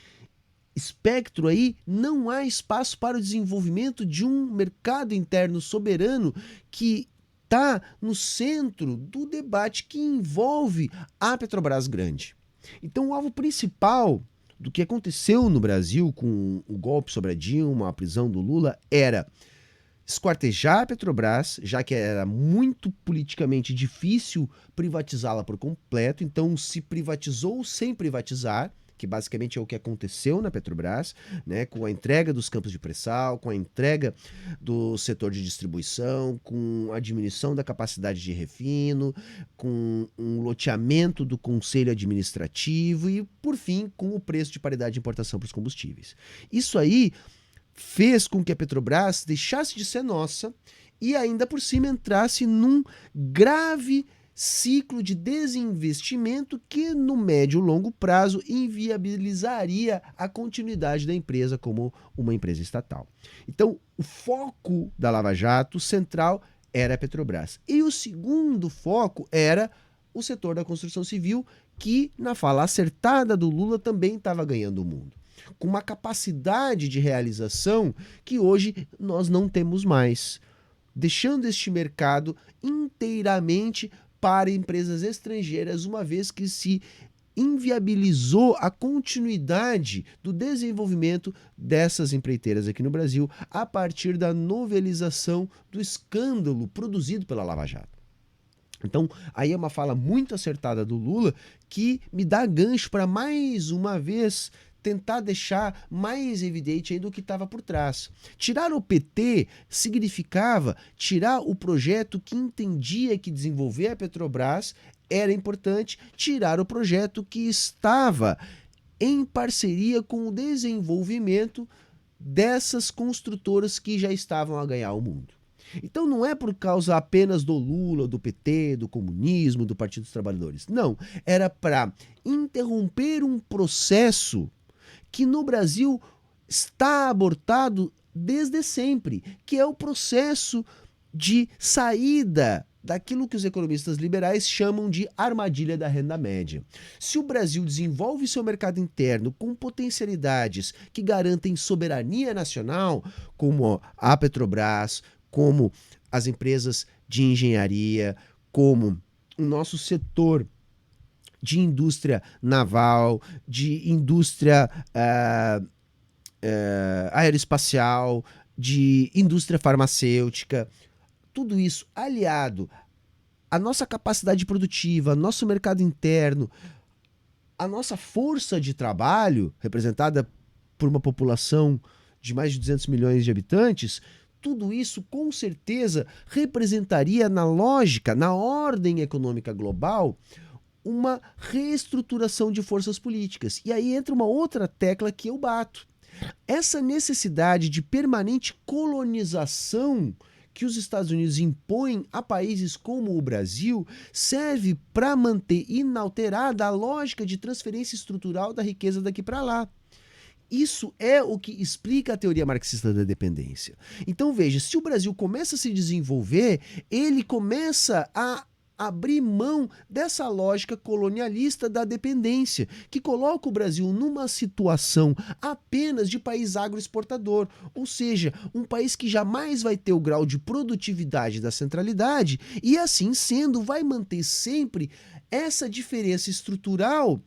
espectro aí, não há espaço para o desenvolvimento de um mercado interno soberano que está no centro do debate que envolve a Petrobras grande. Então, o alvo principal do que aconteceu no Brasil com o golpe sobre a Dilma, a prisão do Lula, era esquartejar a Petrobras, já que era muito politicamente difícil privatizá-la por completo, então se privatizou sem privatizar, que basicamente é o que aconteceu na Petrobras, né, com a entrega dos campos de pré-sal, com a entrega do setor de distribuição, com a diminuição da capacidade de refino, com um loteamento do conselho administrativo e, por fim, com o preço de paridade de importação para os combustíveis. Isso aí fez com que a Petrobras deixasse de ser nossa e ainda por cima entrasse num grave ciclo de desinvestimento que no médio e longo prazo inviabilizaria a continuidade da empresa como uma empresa estatal. Então, o foco da Lava Jato central era a Petrobras. E o segundo foco era o setor da construção civil, que na fala acertada do Lula também estava ganhando o mundo, com uma capacidade de realização que hoje nós não temos mais, deixando este mercado inteiramente para empresas estrangeiras, uma vez que se inviabilizou a continuidade do desenvolvimento dessas empreiteiras aqui no Brasil a partir da novelização do escândalo produzido pela Lava Jato. Então, aí é uma fala muito acertada do Lula que me dá gancho para mais uma vez tentar deixar mais evidente aí do que estava por trás. Tirar o PT significava tirar o projeto que entendia que desenvolver a Petrobras era importante, tirar o projeto que estava em parceria com o desenvolvimento dessas construtoras que já estavam a ganhar o mundo. Então não é por causa apenas do Lula, do PT, do comunismo, do Partido dos Trabalhadores. Não, era para interromper um processo que no Brasil está abortado desde sempre, que é o processo de saída daquilo que os economistas liberais chamam de armadilha da renda média. Se o Brasil desenvolve seu mercado interno com potencialidades que garantem soberania nacional, como a Petrobras, como as empresas de engenharia, como o nosso setor de indústria naval, de indústria aeroespacial, de indústria farmacêutica, tudo isso aliado à nossa capacidade produtiva, nosso mercado interno, a nossa força de trabalho, representada por uma população de mais de 200 milhões de habitantes, tudo isso com certeza representaria na lógica, na ordem econômica global, uma reestruturação de forças políticas. E aí entra uma outra tecla que eu bato. Essa necessidade de permanente colonização que os Estados Unidos impõem a países como o Brasil serve para manter inalterada a lógica de transferência estrutural da riqueza daqui para lá. Isso é o que explica a teoria marxista da dependência. Então veja, se o Brasil começa a se desenvolver, ele começa a abrir mão dessa lógica colonialista da dependência, que coloca o Brasil numa situação apenas de país agroexportador, ou seja, um país que jamais vai ter o grau de produtividade da centralidade e, assim sendo, vai manter sempre essa diferença estrutural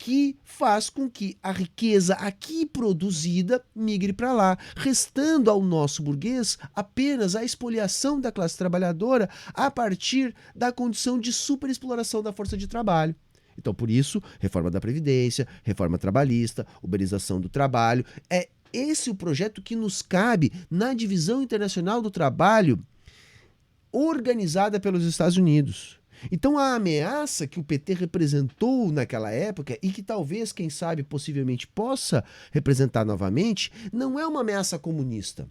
que faz com que a riqueza aqui produzida migre para lá, restando ao nosso burguês apenas a expoliação da classe trabalhadora a partir da condição de superexploração da força de trabalho. Então, por isso, reforma da Previdência, reforma trabalhista, uberização do trabalho, é esse o projeto que nos cabe na divisão internacional do trabalho organizada pelos Estados Unidos. Então a ameaça que o PT representou naquela época e que talvez, quem sabe, possivelmente possa representar novamente, não é uma ameaça comunista.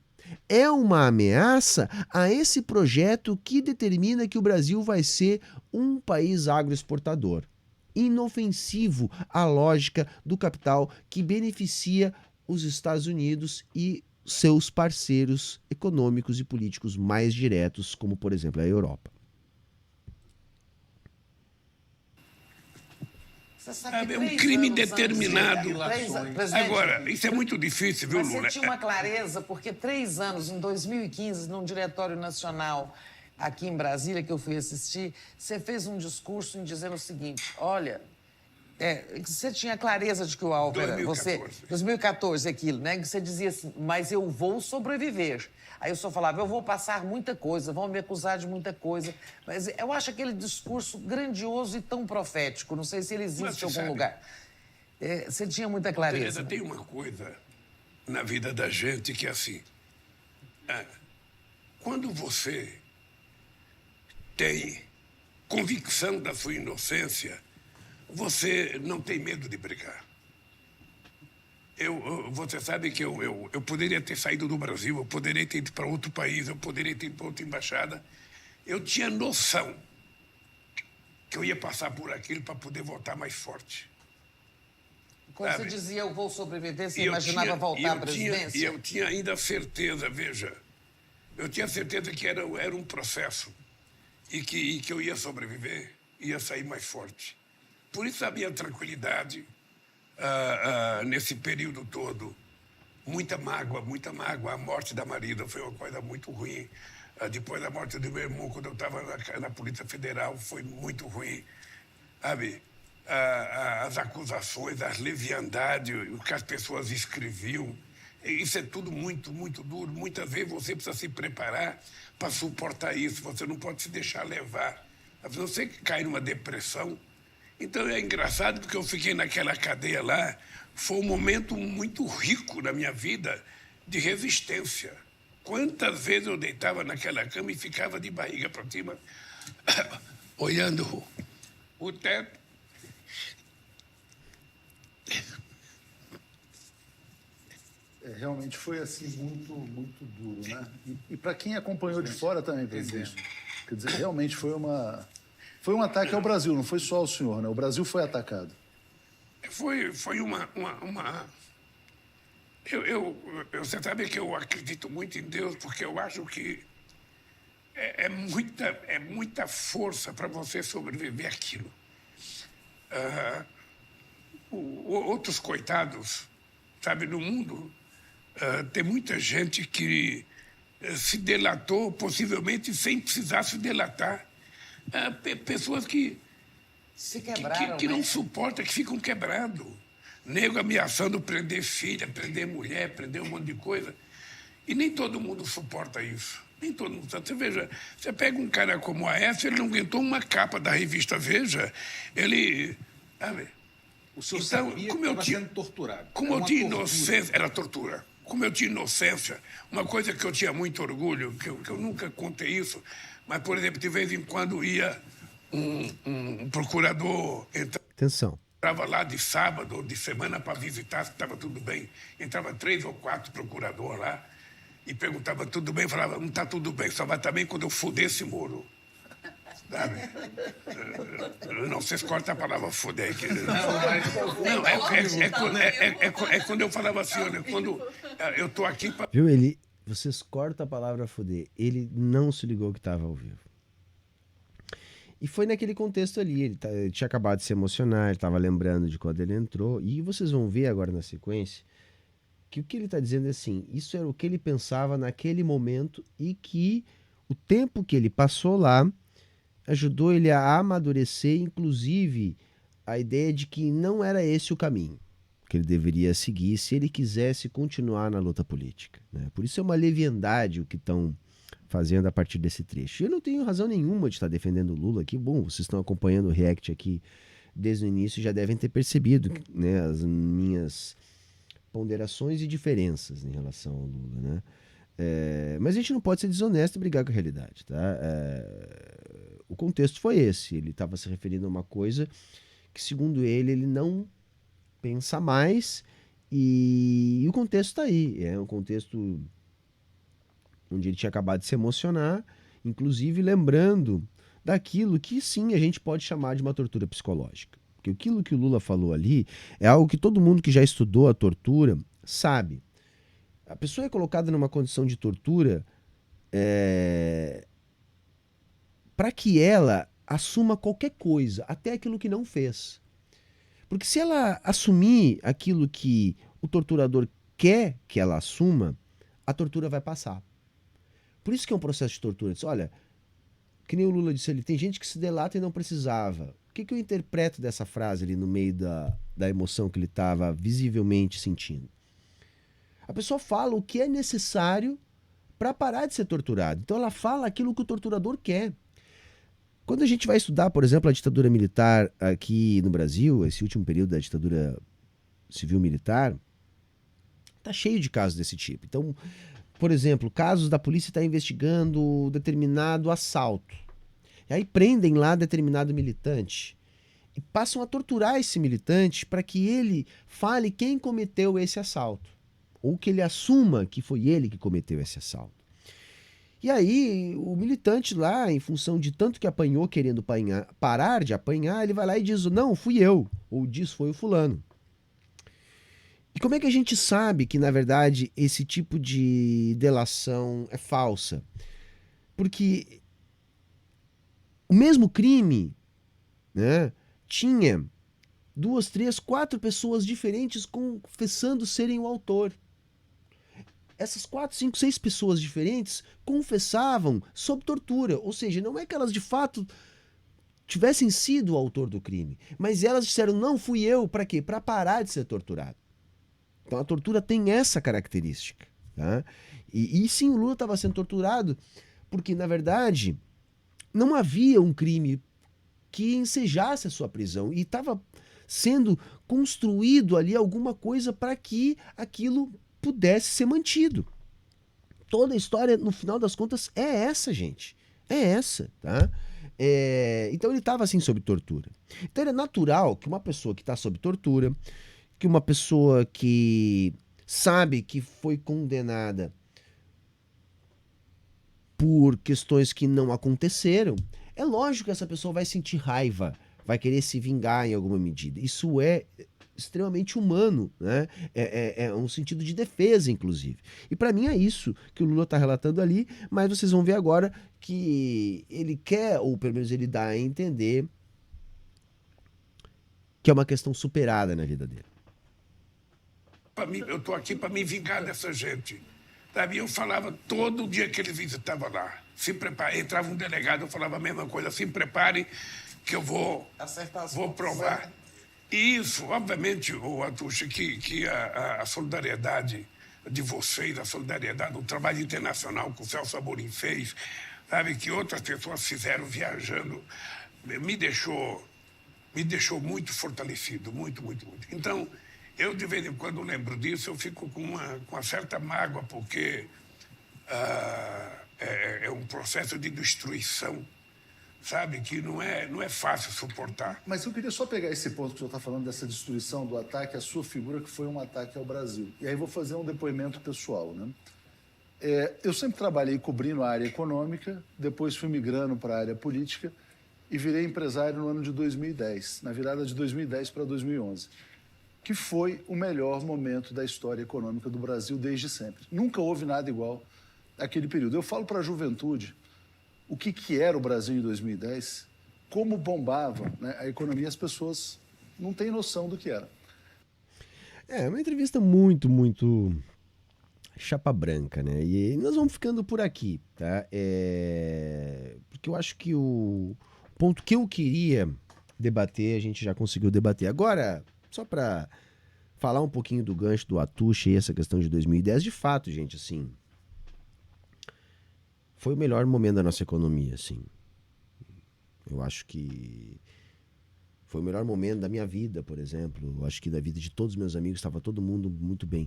É uma ameaça a esse projeto que determina que o Brasil vai ser um país agroexportador, inofensivo à lógica do capital que beneficia os Estados Unidos e seus parceiros econômicos e políticos mais diretos, como, por exemplo, a Europa. É um crime determinado. Agora, isso é muito difícil, viu, Lula? Mas você tinha uma clareza, porque 3 anos, em 2015, num Diretório Nacional aqui em Brasília, que eu fui assistir, você fez um discurso em dizendo o seguinte, olha, você tinha clareza de que o alvo era você... 2014, aquilo, né? Que você dizia assim, mas eu vou sobreviver. Aí o senhor falava, eu vou passar muita coisa, vão me acusar de muita coisa. Mas eu acho aquele discurso grandioso e tão profético. Não sei se ele existe em algum lugar. Você tinha muita Tereza, clareza. tem uma coisa na vida da gente que é assim. Quando você tem convicção da sua inocência, você não tem medo de brigar. Você sabe que eu poderia ter saído do Brasil, eu poderia ter ido para outro país, eu poderia ter ido para outra embaixada. Eu tinha noção que eu ia passar por aquilo para poder voltar mais forte. Quando sabe? você dizia eu vou sobreviver, você E eu imaginava tinha- voltar e à eu presidência? E eu tinha ainda certeza, veja, eu tinha certeza que era um processo e que eu ia sobreviver, ia sair mais forte. Por isso a minha tranquilidade nesse período todo. Muita mágoa, muita mágoa. A morte da Marida foi uma coisa muito ruim. Depois da morte do meu irmão, quando eu estava na Polícia Federal, foi muito ruim. Sabe? As acusações, as leviandades, o que as pessoas escreviam. Isso é tudo muito, muito duro. Muitas vezes você precisa se preparar para suportar isso. Você não pode se deixar levar. Você cai numa depressão. Então é engraçado porque eu fiquei naquela cadeia lá. Foi um momento muito rico na minha vida de resistência. Quantas vezes eu deitava naquela cama e ficava de barriga para cima, olhando o teto. Realmente foi assim muito, muito duro, né? E para quem acompanhou de fora também, presidente, quer dizer, realmente foi um ataque ao Brasil, não foi só ao senhor, né? O Brasil foi atacado. Foi uma... Você sabe que eu acredito muito em Deus, porque eu acho que é muita força para você sobreviver àquilo. Outros coitados, sabe, no mundo, tem muita gente que se delatou, possivelmente sem precisar se delatar. Pessoas que Se quebraram, que não né? suportam, que ficam quebrados. Nego ameaçando prender filha, prender mulher, prender um monte de coisa. E nem todo mundo suporta isso. Nem todo mundo. Você veja, você pega um cara como a Aécio, ele não aguentou uma capa da revista Veja, ele... Sabe? O senhor Então, sabia como que eu estava tinha- sendo torturado. Como Era eu uma tinha tortura. inocência, era tortura. Como eu tinha inocência, uma coisa que eu tinha muito orgulho, que eu nunca contei isso, mas, por exemplo, de vez em quando ia um procurador, Atenção. entrava lá de sábado ou de semana para visitar se estava tudo bem. Entrava 3 ou 4 procuradores lá e perguntava tudo bem, falava, não está tudo bem, só vai estar bem quando eu foder esse muro. Sabe? Não, vocês cortam a palavra foder aqui. Não, é quando eu falava assim, olha, quando eu estou aqui para... Viu? Vocês cortam a palavra foder. Ele não se ligou que estava ao vivo. E foi naquele contexto ali. Ele tinha acabado de se emocionar, ele estava lembrando de quando ele entrou. E vocês vão ver agora na sequência que o que ele está dizendo é assim: isso era o que ele pensava naquele momento e que o tempo que ele passou lá ajudou ele a amadurecer, inclusive a ideia de que não era esse o caminho que ele deveria seguir se ele quisesse continuar na luta política, né? Por isso é uma leviandade o que estão fazendo a partir desse trecho. Eu não tenho razão nenhuma de estar defendendo o Lula aqui. Bom, vocês estão acompanhando o React aqui desde o início e já devem ter percebido, né, as minhas ponderações e diferenças em relação ao Lula, né? Mas a gente não pode ser desonesto e brigar com a realidade, tá? O contexto foi esse. Ele estava se referindo a uma coisa que, segundo ele não pensa mais, e o contexto está aí. É um contexto onde ele tinha acabado de se emocionar, inclusive lembrando daquilo que sim a gente pode chamar de uma tortura psicológica. Porque aquilo que o Lula falou ali é algo que todo mundo que já estudou a tortura sabe. A pessoa é colocada numa condição de tortura para que ela assuma qualquer coisa, até aquilo que não fez. Porque se ela assumir aquilo que o torturador quer que ela assuma, a tortura vai passar. Por isso que é um processo de tortura. Diz, olha, que nem o Lula disse ali, tem gente que se delata e não precisava. O que eu interpreto dessa frase ali no meio da emoção que ele estava visivelmente sentindo? A pessoa fala o que é necessário para parar de ser torturado. Então ela fala aquilo que o torturador quer. Quando a gente vai estudar, por exemplo, a ditadura militar aqui no Brasil, esse último período da ditadura civil-militar, tá cheio de casos desse tipo. Então, por exemplo, casos da polícia estar investigando determinado assalto. E aí prendem lá determinado militante e passam a torturar esse militante para que ele fale quem cometeu esse assalto. Ou que ele assuma que foi ele que cometeu esse assalto. E aí, o militante lá, em função de tanto que apanhou, querendo parar de apanhar, ele vai lá e diz, não, fui eu. Ou diz, foi o fulano. E como é que a gente sabe que, na verdade, esse tipo de delação é falsa? Porque o mesmo crime, né, tinha 2, 3, 4 pessoas diferentes confessando serem o autor. Essas 4, 5, 6 pessoas diferentes confessavam sob tortura. Ou seja, não é que elas de fato tivessem sido o autor do crime, mas elas disseram, não, fui eu, para quê? Para parar de ser torturado. Então a tortura tem essa característica. Tá? E sim, o Lula estava sendo torturado porque, na verdade, não havia um crime que ensejasse a sua prisão e estava sendo construído ali alguma coisa para que aquilo pudesse ser mantido. Toda a história, no final das contas, é essa, gente. É essa, tá? Então ele estava assim sob tortura. Então é natural que uma pessoa que está sob tortura, que uma pessoa que sabe que foi condenada por questões que não aconteceram, é lógico que essa pessoa vai sentir raiva, vai querer se vingar em alguma medida. Isso é extremamente humano, né? É um sentido de defesa, inclusive. E para mim é isso que o Lula está relatando ali, mas vocês vão ver agora que ele quer, ou pelo menos ele dá a entender, que é uma questão superada na vida dele. Eu estou aqui para me vingar dessa gente. Sabe? Eu falava todo dia que ele visitava lá. Se prepare, entrava um delegado, eu falava a mesma coisa. Se prepare que eu vou provar. E isso, obviamente, Atucha, que a solidariedade de vocês, a solidariedade, o trabalho internacional que o Celso Amorim fez, sabe, que outras pessoas fizeram viajando, me deixou muito fortalecido, muito, muito, muito. Então, eu de vez em quando lembro disso, eu fico com uma certa mágoa, porque é um processo de destruição, sabe, que não é fácil suportar. Mas eu queria só pegar esse ponto que o senhor está falando, dessa destruição do ataque, a sua figura, que foi um ataque ao Brasil. E aí vou fazer um depoimento pessoal, né? Eu sempre trabalhei cobrindo a área econômica, depois fui migrando para a área política e virei empresário no ano de 2010, na virada de 2010 para 2011, que foi o melhor momento da história econômica do Brasil desde sempre. Nunca houve nada igual àquele período. Eu falo para a juventude o que era o Brasil em 2010, como bombava, né, a economia, as pessoas não têm noção do que era. É uma entrevista muito, muito chapa branca, né? E nós vamos ficando por aqui, tá? Porque eu acho que o ponto que eu queria debater, a gente já conseguiu debater. Agora, só para falar um pouquinho do gancho do Atucha e essa questão de 2010, de fato, gente, assim, foi o melhor momento da nossa economia, assim. Eu acho que foi o melhor momento da minha vida, por exemplo. Eu acho que da vida de todos os meus amigos, estava todo mundo muito bem.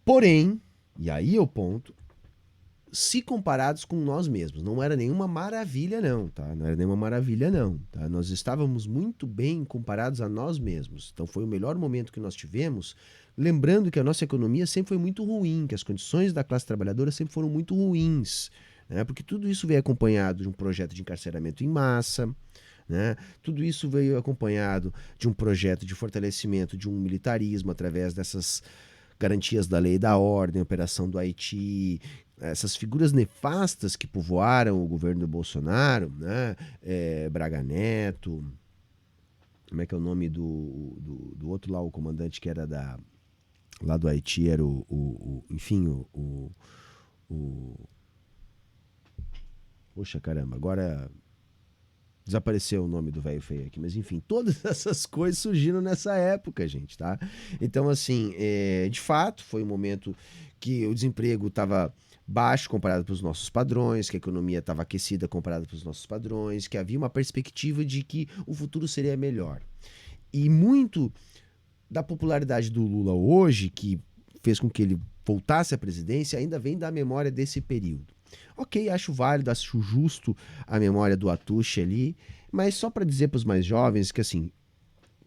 Porém, e aí é o ponto, se comparados com nós mesmos, não era nenhuma maravilha não, tá? Não era nenhuma maravilha não, tá? Nós estávamos muito bem comparados a nós mesmos. Então foi o melhor momento que nós tivemos, lembrando que a nossa economia sempre foi muito ruim, que as condições da classe trabalhadora sempre foram muito ruins, né? Porque tudo isso veio acompanhado de um projeto de encarceramento em massa, né? Tudo isso veio acompanhado de um projeto de fortalecimento de um militarismo através dessas garantias da lei e da ordem, operação do Haiti, essas figuras nefastas que povoaram o governo do Bolsonaro, né? Braga Neto, como é que é o nome do outro lá, o comandante que era lá do Haiti, era poxa caramba, agora desapareceu o nome do velho feio aqui, mas enfim, todas essas coisas surgiram nessa época, gente, tá? Então, assim, de fato, foi um momento que o desemprego estava baixo comparado para os nossos padrões, que a economia estava aquecida comparado para os nossos padrões, que havia uma perspectiva de que o futuro seria melhor. E muito da popularidade do Lula hoje, que fez com que ele voltasse à presidência, ainda vem da memória desse período. Ok, acho válido, acho justo a memória do Atush ali, mas só para dizer para os mais jovens que, assim,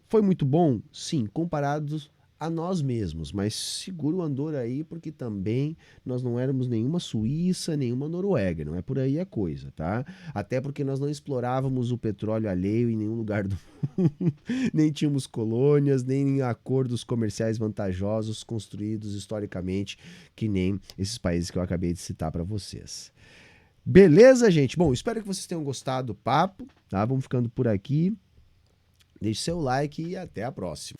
foi muito bom? Sim, comparados a nós mesmos, mas segura o andor aí, porque também nós não éramos nenhuma Suíça, nenhuma Noruega, não é por aí a coisa, tá? Até porque nós não explorávamos o petróleo alheio em nenhum lugar do mundo, nem tínhamos colônias, nem acordos comerciais vantajosos construídos historicamente, que nem esses países que eu acabei de citar para vocês. Beleza, gente? Bom, espero que vocês tenham gostado do papo, tá? Vamos ficando por aqui. Deixe seu like e até a próxima.